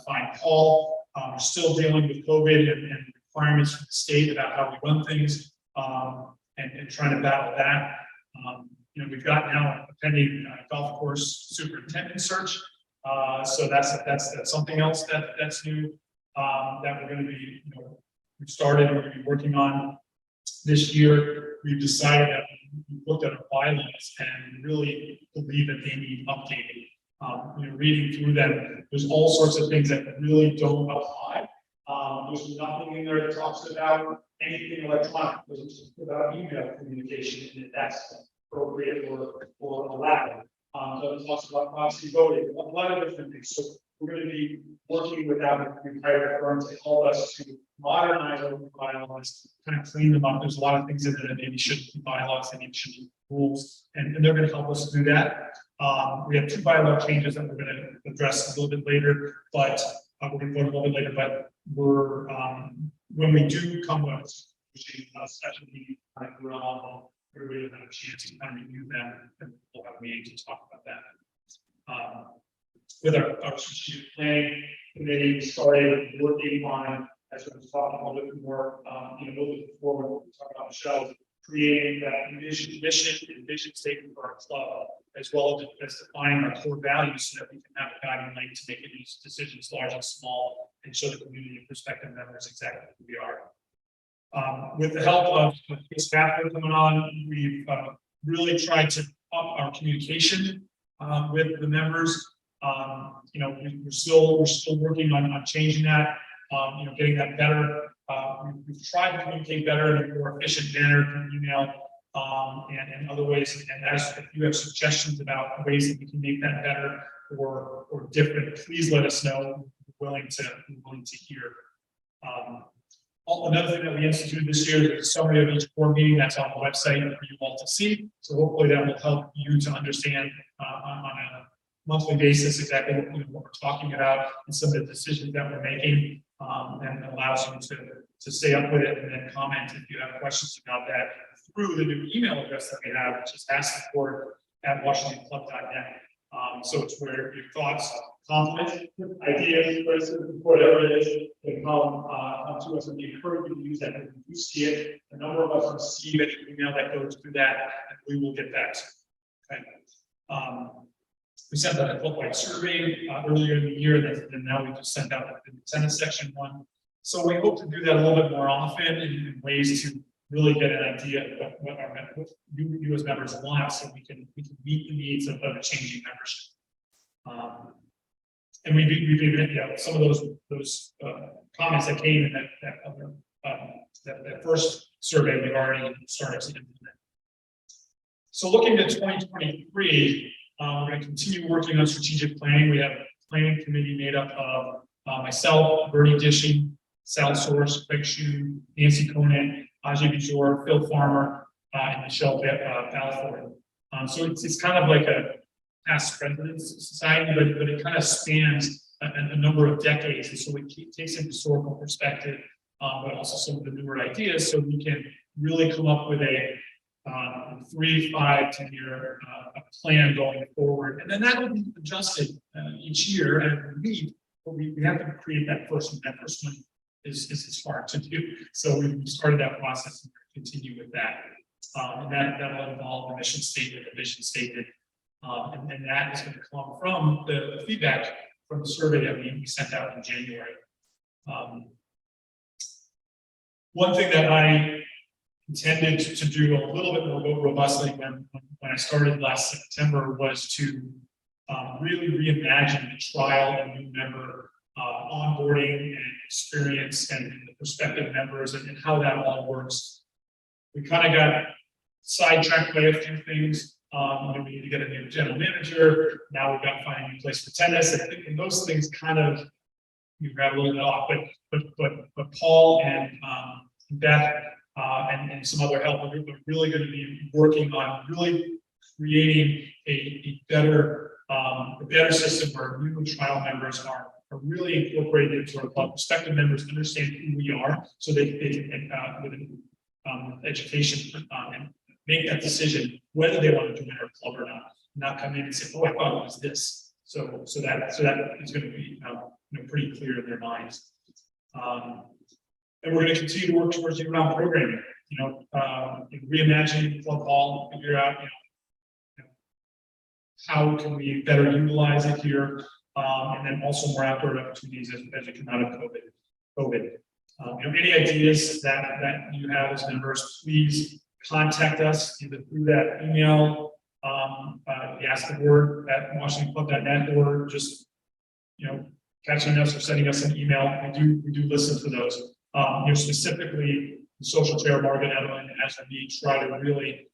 find Paul. We're still dealing with COVID and requirements from the state about how we run things and trying to battle that. We've got now a pending golf course superintendent search. So that's something else that's new that we're going to be, we've started and we're going to be working on this year. We've decided that we looked at our bylaws and really believe that they need updating. Reading through them, there's all sorts of things that really don't apply. There's nothing in there that talks about anything electronic. There's about email communication, and that's appropriate or allowed. It talks about proxy voting, a lot of different things. So we're going to be working with that entire firm to help us to modernize our bylaws, kind of clean them up. There's a lot of things in there that maybe shouldn't be bylaws, and maybe should be rules, and they're going to help us do that. We have 2 bylaw changes that we're going to address a little bit later, but we're going to go a little bit later. But we're when we do come to a special meeting, we're all everybody will have a chance to kind of review them, and we'll have a meeting to talk about that. With our strategic planning committee, we started working on, as I was talking a little bit more, a little bit before we talked about Michelle, creating that mission and vision statement for our club, as well as defining our core values, so that we can have a guiding light to making these decisions, large and small, and show the community and prospective members exactly who we are. With the help of the staff coming on, we've really tried to up our communication with the members. We're still working on changing that, getting that better. We've tried to communicate better in a more efficient manner through email and other ways. And as if you have suggestions about ways that we can make that better or different, please let us know. We're willing to hear. Another thing that we instituted this year is a summary of each board meeting that's on the website for you all to see. So hopefully that will help you to understand on a monthly basis exactly what, what we're talking about and some of the decisions that we're making. And allows you to stay up with it and then comment if you have questions about that through the new email address that we have, which is asksupport@washingtonclub.net. So it's where your thoughts, comments, ideas, questions, whatever it is, can come to us, and we encourage you to use that. If you see it, a number of us receive any email that goes through that, and we will get back to you. Okay. We sent out a club-wide survey earlier in the year, and now we just sent out the tennis section one. So we hope to do that a little bit more often in ways to really get an idea of what you as members want, so we can meet the needs of a changing membership. And we've even, some of those comments that came in that first survey, we've already started to implement. So looking at 2023, we're going to continue working on strategic planning. We have a planning committee made up of myself, Bernie Dishing, Sal Source, Craig Shue, Nancy Conant, Ajay Bijor, Phil Farmer, and Michelle Balfour. So it's kind of like a past presidents society, but it kind of spans a number of decades. And so it takes a historical perspective, but also some of the newer ideas, so we can really come up with a 3, 5, 10-year plan going forward. And then that will be adjusted each year as we meet, but we have to create that first one. That first one is hard to do. So we started that process and continue with that. And that will involve a mission statement, a vision statement. And that is going to come from the feedback from the survey that we sent out in January. One thing that I intended to do a little bit more robustly when I started last September was to really reimagine the trial and new member onboarding and experience and the prospective members and how that all works. We kind of got sidetracked by a few things. We need to get a new general manager. Now we've got to find a new place for tennis, and those things kind of you grab a little bit off. But Paul and Beth and some other help are really going to be working on really creating a better system where new trial members are really incorporated into our club. Prospective members understand who we are, so they can with education and make that decision whether they want to join our club or not come in and say, oh, I thought it was this. So that is going to be pretty clear in their minds. And we're going to continue to work towards year-round programming. Reimagining Club Hall, figure out how can we better utilize it here, and then also more outdoor opportunities as we come out of COVID. Any ideas that you have as members, please contact us either through that email, the Ask the Board at WashingtonClub.net, or just catching us or sending us an email. We do listen to those. Specifically, the social chair Margaret Evelyn as we try to really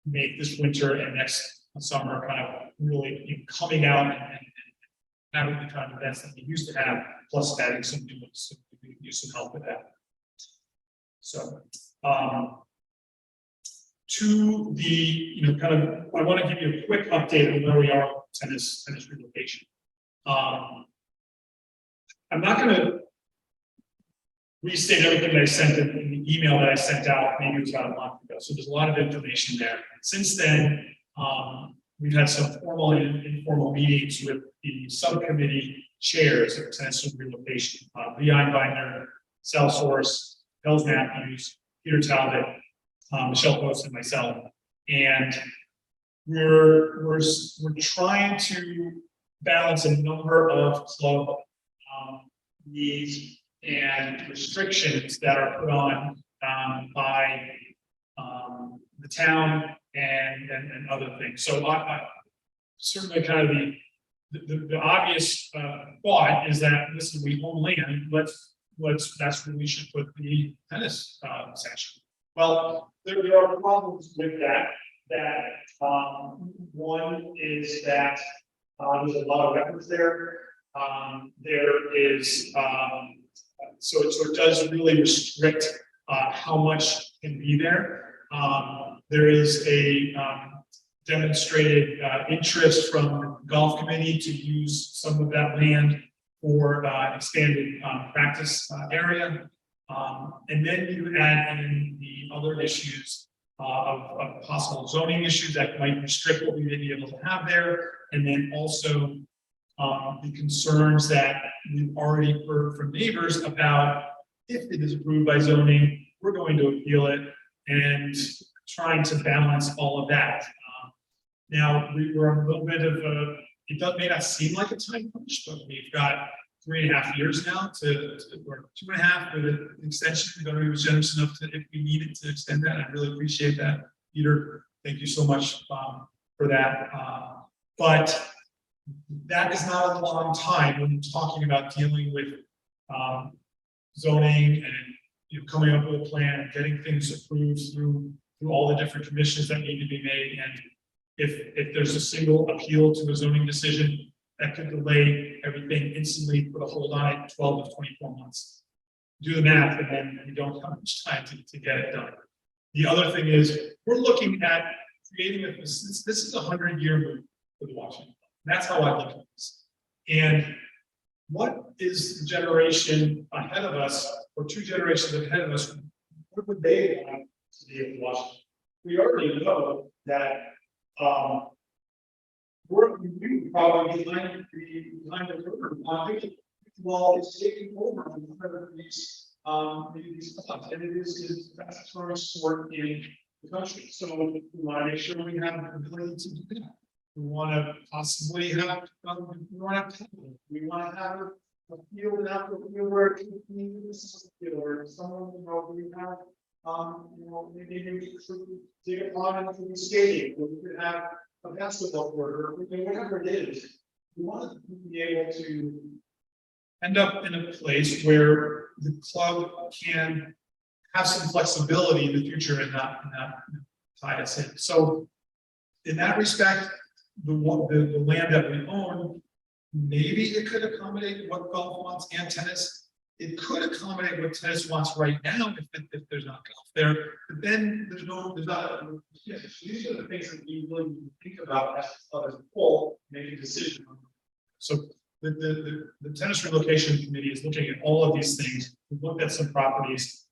make this winter and next summer kind of really coming out and having the kind of events that we used to have, plus adding some new ones. So we can use some help with that. So, to the kind of, I want to give you a quick update on where we are with tennis relocation. I'm not going to restate everything that I sent in the email that I sent out, maybe it was about a month ago. So there's a lot of information there. Since then, we've had some formal and informal meetings with the subcommittee chairs of tennis relocation, Lee Einbinder, Sal Source, Hells Matthews, Peter Talbot, Michelle Post, and myself. And we're trying to balance a number of club needs and restrictions that are put on by the town and other things. So I certainly kind of the obvious thought is that listen, we own land. That's where we should put the tennis section. Well, there are problems with that. One is that there's a lot of records there. There is so it does really restrict how much can be there. There is a demonstrated interest from the golf committee to use some of that land for expanded practice area. And then you add in the other issues of possible zoning issues that might restrict what we may be able to have there. And then also the concerns that we've already heard from neighbors about if it is approved by zoning, we're going to appeal it, and trying to balance all of that. Now, we're on a little bit of a, may not seem like a time crunch, but we've got 3.5 years now or 2.5 with an extension. The governor was generous enough to, if we needed to extend that, I really appreciate that. Peter, thank you so much for that. But that is not a long time when you're talking about dealing with zoning and coming up with a plan, getting things approved through all the different commissions that need to be made. And if there's a single appeal to a zoning decision, that could delay everything instantly, put a hold on it 12 to 24 months. Do the math, and then you don't have much time to get it done. The other thing is, we're looking at creating this is a 100-year move for the Washington. That's how I look at this. And what is the generation ahead of us, or 2 generations ahead of us, what would they want to be in Washington? We already know that we probably behind the curve. Well, it's taking over on these spots, and it is the fastest growing sport in the country. So we want to make sure we have the ability to do that. We want to possibly have we want to have a field and outdoor field where this is a field where someone we have maybe we could dig a pond into the stadium, or we could have a basketball court, or whatever it is. We want to be able to end up in a place where the club can have some flexibility in the future and not tie us in. So in that respect, the land that we own, maybe it could accommodate what golf wants and tennis. It could accommodate what tennis wants right now if there's not golf there. But then there's not. Yeah, these are the things that we really need to think about as a whole, make a decision on. So the tennis relocation committee is looking at all of these things. We've looked at some properties.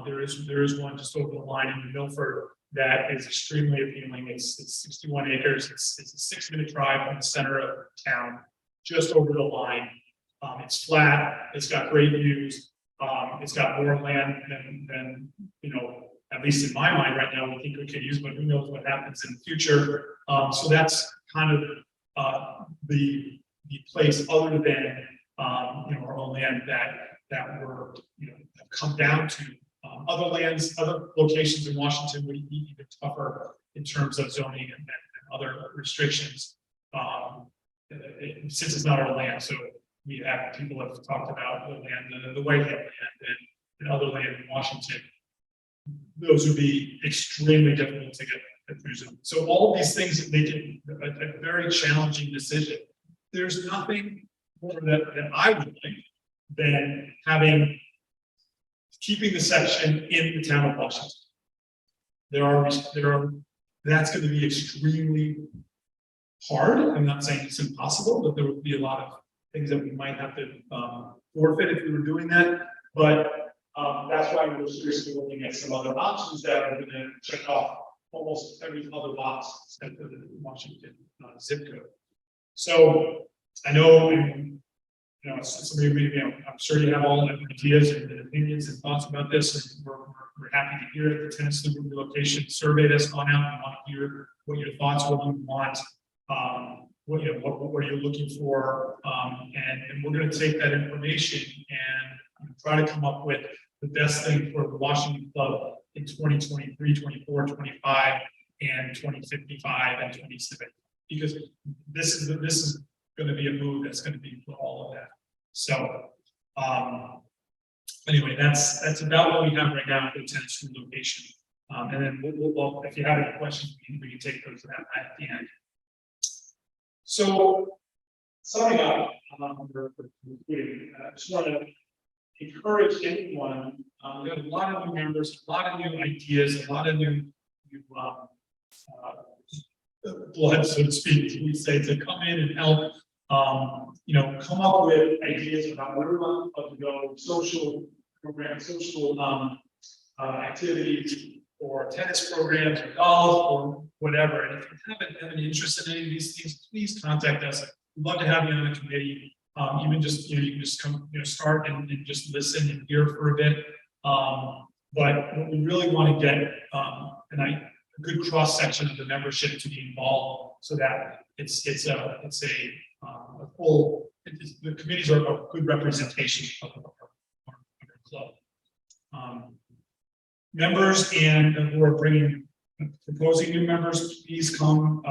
There is one just over the line in Milford that is extremely appealing. It's 61 acres. It's a 6-minute drive from the center of town, just over the line. It's flat. It's got great views. It's got more land than at least in my mind right now, we think we could use, but who knows what happens in the future. So that's kind of the place other than our own land that we're have come down to. Other lands, other locations in Washington would be even tougher in terms of zoning and other restrictions. Since it's not our land, so we have people have talked about the land, the Whitehead land and other land in Washington. Those would be extremely difficult to get through. So all of these things make it a very challenging decision. There's nothing more that I would like than keeping the section in the town of Washington. That's going to be extremely hard. I'm not saying it's impossible, but there would be a lot of things that we might have to forfeit if we were doing that. But that's why we're seriously looking at some other options that are going to check off almost every other box except for the Washington zip code. So I know, some of you, I'm sure you have all the ideas and opinions and thoughts about this, and we're happy to hear it. The tennis relocation survey that's gone out. We want to hear what your thoughts, what you want, what are you looking for, and we're going to take that information and try to come up with the best thing for the Washington Club in 2023, 24, 25, and 2055 and 27, because this is going to be a move that's going to be for all of that. So anyway, that's about what we have right now for the tennis relocation. And then we'll if you have any questions, we can take those at the end. So summing up, I just want to encourage anyone. We have a lot of new members, a lot of new ideas, a lot of new blood, so to speak, we say, to come in and help, come up with ideas about where we want to go, social programs, social, activities, or tennis programs, or golf, or whatever. And if you have an interest in any of these things, please contact us. We'd love to have you on the committee. Even just, you can just come, start and just listen and hear for a bit. But what we really want to get, a good cross section of the membership to be involved, so that it's a full. The committees are a good representation of our club. Members and who are proposing new members, please come.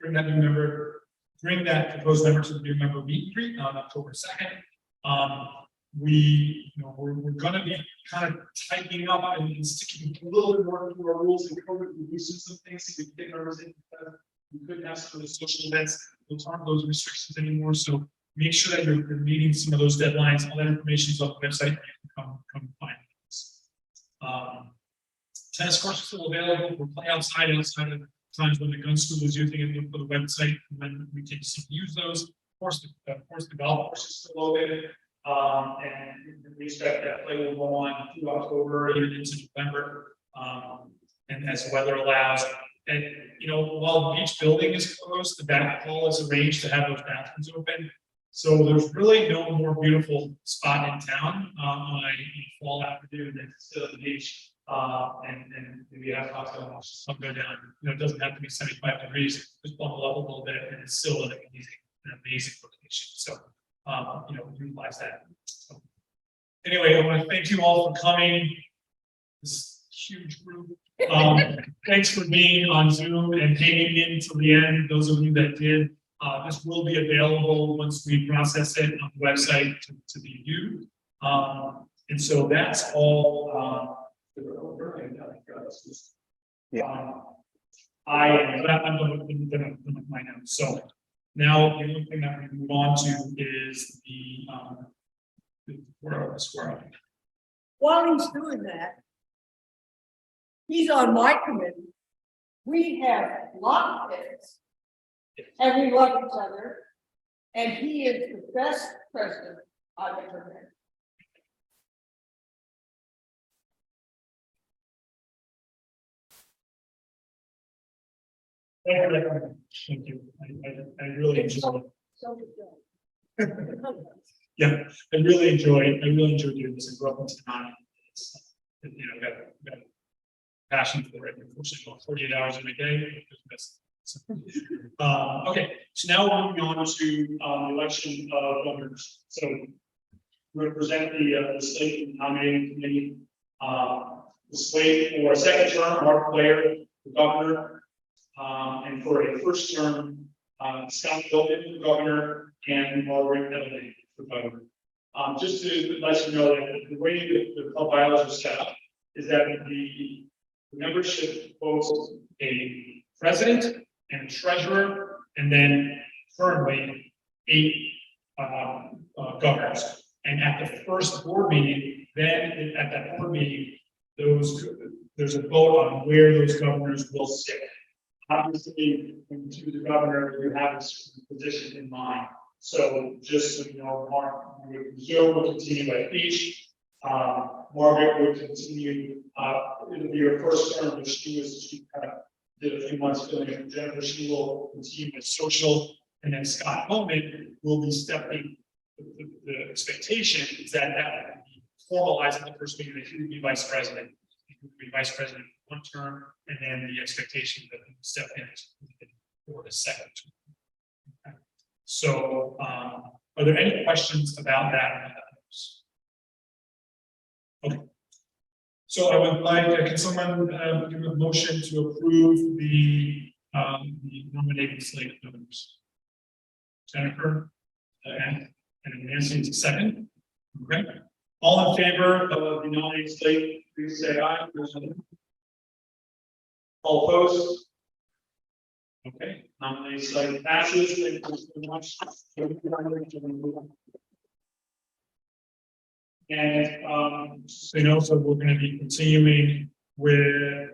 Bring that new member. Bring that proposed member to the new member meet and greet on October 2nd. We're going to be kind of tightening up and sticking a little bit more to our rules and COVID reduces some things so we can get members in. We couldn't have some of the social events. Those aren't those restrictions anymore. So make sure that you're meeting some of those deadlines. All that information is on the website. You can come find us. Tennis courts are still available. We'll play outside of times when the gun school is using it for the website, when we can use those. Of course, the golf course is still open. And we expect that play will go on through October, even into November, and as weather allows. And while the beach building is closed, the back hall is arranged to have those bathrooms open. So there's really no more beautiful spot in town on a fall afternoon than to sit on the beach and maybe have cocktail and watch the sun go down. It doesn't have to be 75 degrees, just bubble up a little bit, and it's still an amazing location. So utilize that. So, anyway, I want to thank you all for coming. This huge group. Thanks for being on Zoom and hanging in till the end. Those of you that did, this will be available once we process it on the website to be viewed. And so that's all. I'm done with my notes. So now the only thing that we move on to is where are we? While he's doing that, he's on my committee. We have a lot of kids, and we love each other, and he is the best president I've ever met. Thank you. I really enjoy. So good. Yeah, I really enjoy doing this. I grew up in Sonoma. Got passion for it. Unfortunately, about 48 hours in a day. Okay, so now we're moving on to the election of governors. So we're going to present the slate and nominating committee. The slate for a second term, Mark Blair, the governor. And for a first term, Scott Bilton for governor and Margaret Edelman for governor. Just to let you know that the way the club bylaws are set up is that the membership votes a president and a treasurer, and then currently 8 governors. And at the first board meeting, then at that board meeting, there's a vote on where those governors will sit. Obviously, when you choose a governor, you have a certain position in mind. So just so you know, Joe will continue at Beach. Margaret will continue. It'll be her first term, but she kind of did a few months filling in for Jennifer. She will continue with social, and then Scott Bowman will be stepping. The expectation is that will be formalized in the first meeting that he would be vice president. He would be vice president for 1 term, and then the expectation that he would step in for the second term. Okay. So, are there any questions about that? Okay. So I would like, can someone give a motion to approve the nominating slate of members? Jennifer, and Nancy is a second. Okay. All in favor of the nominating slate, please say aye. All opposed? Okay, nominating slate passes. Thank you so much. And so we're going to be continuing with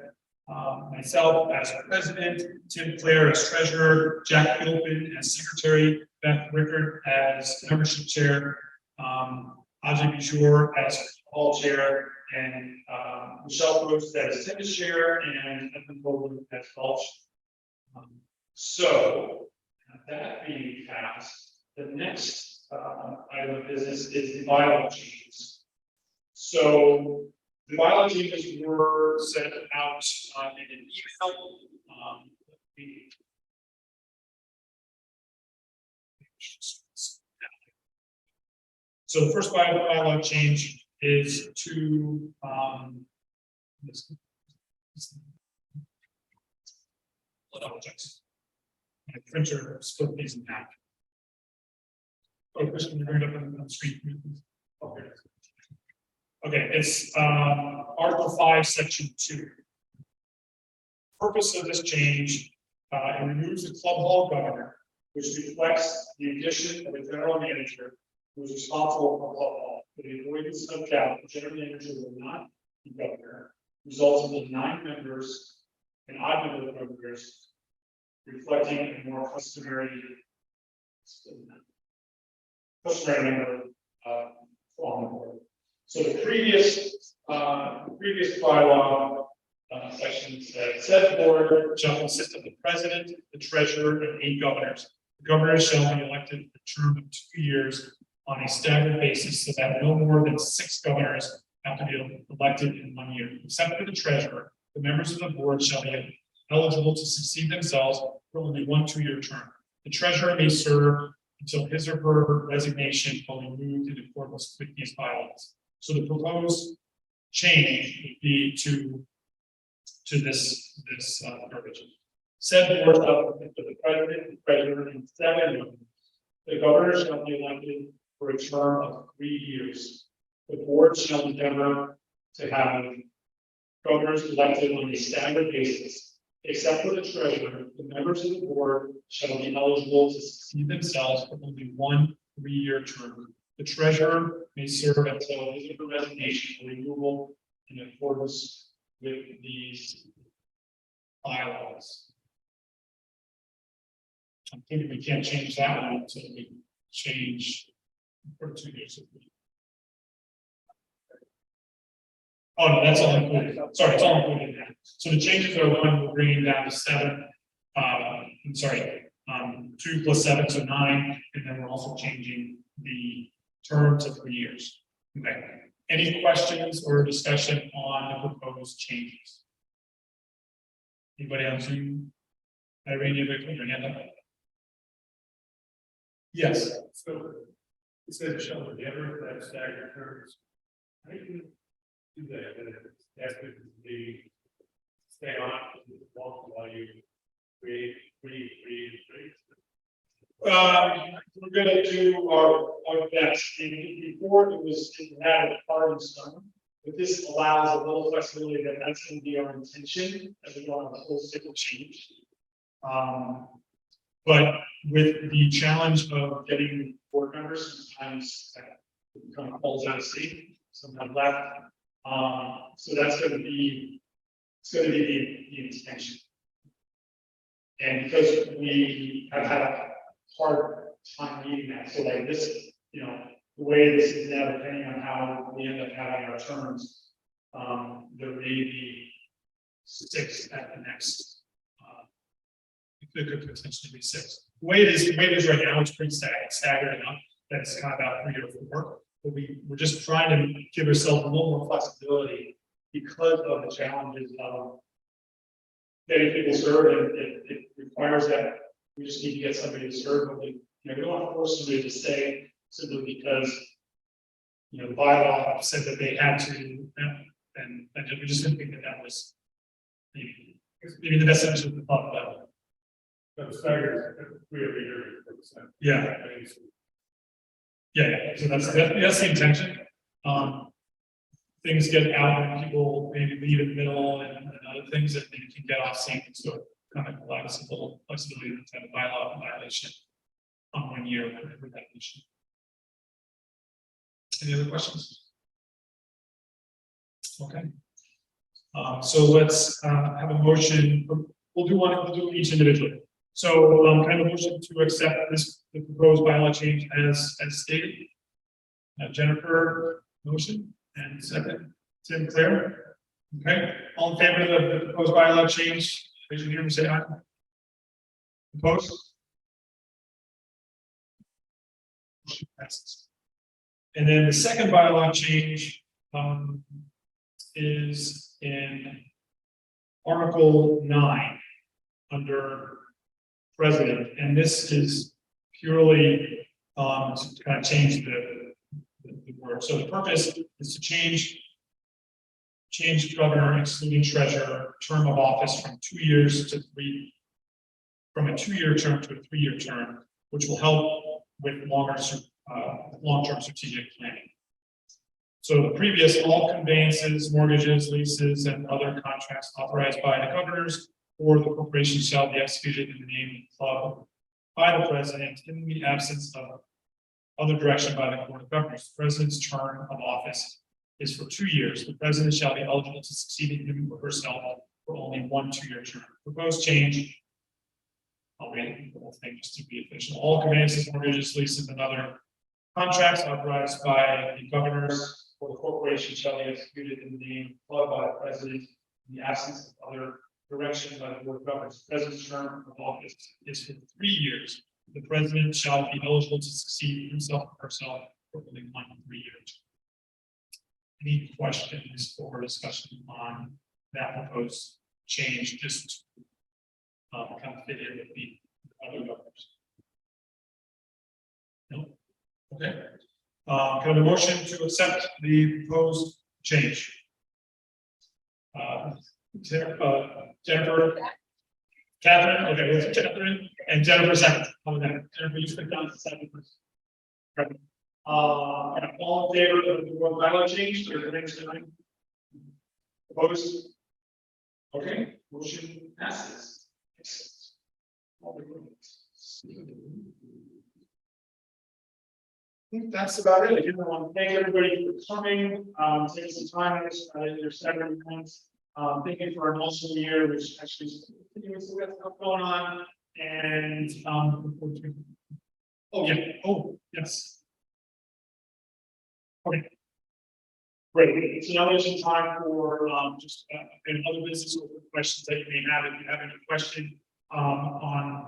myself as president, Tim Clare as treasurer, Jack Gilpin as secretary, Beth Rickard as membership chair, Ajay Bijur as hall chair, and Michelle Brooks as tennis chair, and Ethan Bowman as golf. So, that being passed, the next item of business is the bylaw changes. So, the bylaw changes were sent out in an email. So the first bylaw change is to my printer split these in half. Oh, Christian, you're going to put it on the screen. Okay. Okay, it's Article 5, Section 2. Purpose of this change, it removes the club hall governor, which reflects the addition of a general manager who is responsible for club hall. For the avoidance of doubt, the general manager will not be governor, resulting in 9 members, an odd number of members, reflecting a more customary number on the board. So the previous bylaw section said board shall consist of the president, the treasurer, and 8 governors. The governors shall be elected for a term of 2 years on a staggered basis, so that no more than 6 governors have to be elected in 1 year. Except for the treasurer, the members of the board shall be eligible to succeed themselves for only 1 2-year term. The treasurer may serve until his or her resignation will be moved in accordance with these bylaws. So the proposed change would be to this verbiage. Said board shall consist of the president, the treasurer, and 7 members. The governor shall be elected for a term of 3 years. The board shall endeavor to have governors elected on a staggered basis. Except for the treasurer, the members of the board shall be eligible to succeed themselves for only 1 3-year term. The treasurer may serve until his or her resignation or removal in accordance with these bylaws. I'm thinking we can't change that one until we change for 2 years. Oh, no, that's all included. Sorry, it's all included in that. So the changes are 1, we're bringing down to 7. 2 plus 7, so 9, and then we're also changing the term to 3 years. Okay. Any questions or discussion on the proposed changes? Anybody else? Irene, you put your hand up. Yes. So it says shall endeavor to have staggered terms. How do you do that? That's the stay on while you create three. We're gonna do our best. Before it had a hard and stone, but this allows a little flexibility that that's going to be our intention as we go on the whole cycle change. But with the challenge of getting board members, sometimes that kind of falls out of state, sometimes left. So that's going to be the intention. And because we have had a hard time meeting that, so like this, the way this is now, depending on how we end up having our terms, there may be 6 at the next. It could potentially be 6. The way it is right now, it's pretty staggered enough that it's kind of about 3 or 4. But we're just trying to give ourselves a little more flexibility because of the challenges of getting people served, and it requires that we just need to get somebody to serve. But we don't want to force somebody to stay simply because the bylaw said that they had to, and we just didn't think that was maybe the best interest of the public. But staggered 3 every year. Yeah. Yeah. So that's the intention. Things get out and people maybe leave in the middle and other things that they can get off sync. So it kind of allows a little flexibility to have a bylaw violation on 1 year for that issue. Any other questions? Okay. So let's have a motion. We'll do each individually. So kind of a motion to accept the proposed bylaw change as stated. Jennifer, motion, and second, Tim, Claire. Okay, all in favor of the proposed bylaw change, raise your hand and say aye. Opposed? Motion passes. And then the second bylaw change is in Article 9 under President, and this is purely to kind of change the word. So the purpose is to change governor excluding treasurer term of office from 2 years to 3, from a 2-year term to a 3-year term, which will help with long-term strategic planning. So the previous, all conveyances, mortgages, leases, and other contracts authorized by the governors or the corporation shall be executed in the name of the club by the president in the absence of other direction by the board of governors. The president's term of office is for 2 years. The president shall be eligible to succeed him or herself for only 1 2-year term. Proposed change. I'll read the whole thing just to be official. All conveyances, mortgages, leases, and other contracts authorized by the governors or the corporation shall be executed in the name of the president in the absence of other direction by the board of governors. The president's term of office is for 3 years. The president shall be eligible to succeed himself or herself for only 1 3-year term. Any questions or discussion on that proposed change? Just kind of fit in with the other governors. No? Okay. Kind of a motion to accept the proposed change. Jennifer, Catherine, okay, with Catherine and Jennifer second. Jennifer, you speak down to second. Right. All in favor of the bylaw change or the next time? Opposed? Okay, motion passes. I think that's about it. Again, I want to thank everybody for coming, taking some time on this, your Saturday nights. Thank you for our national year, which actually is continuously got stuff going on. And oh yeah, oh yes. Okay. Great. So now there's some time for just other business or questions that you may have. If you have any question on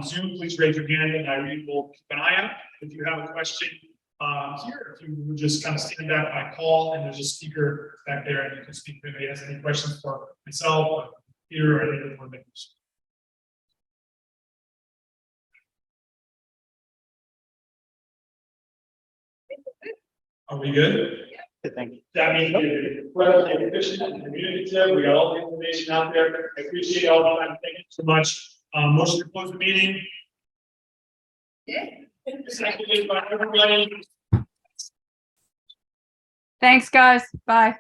Zoom, please raise your hand and I will keep an eye out. If you have a question here, if you would just kind of stand back by call, and there's a speaker back there and you can speak if anybody has any questions for myself, Peter, or any of the board members. Are we good? Thank you. That means we're efficient and communicative. We got all the information out there. I appreciate all the time. Thank you so much. Motion to close the meeting. Seconded by everybody. Thanks, guys. Bye.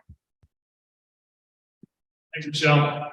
Thanks, Michelle.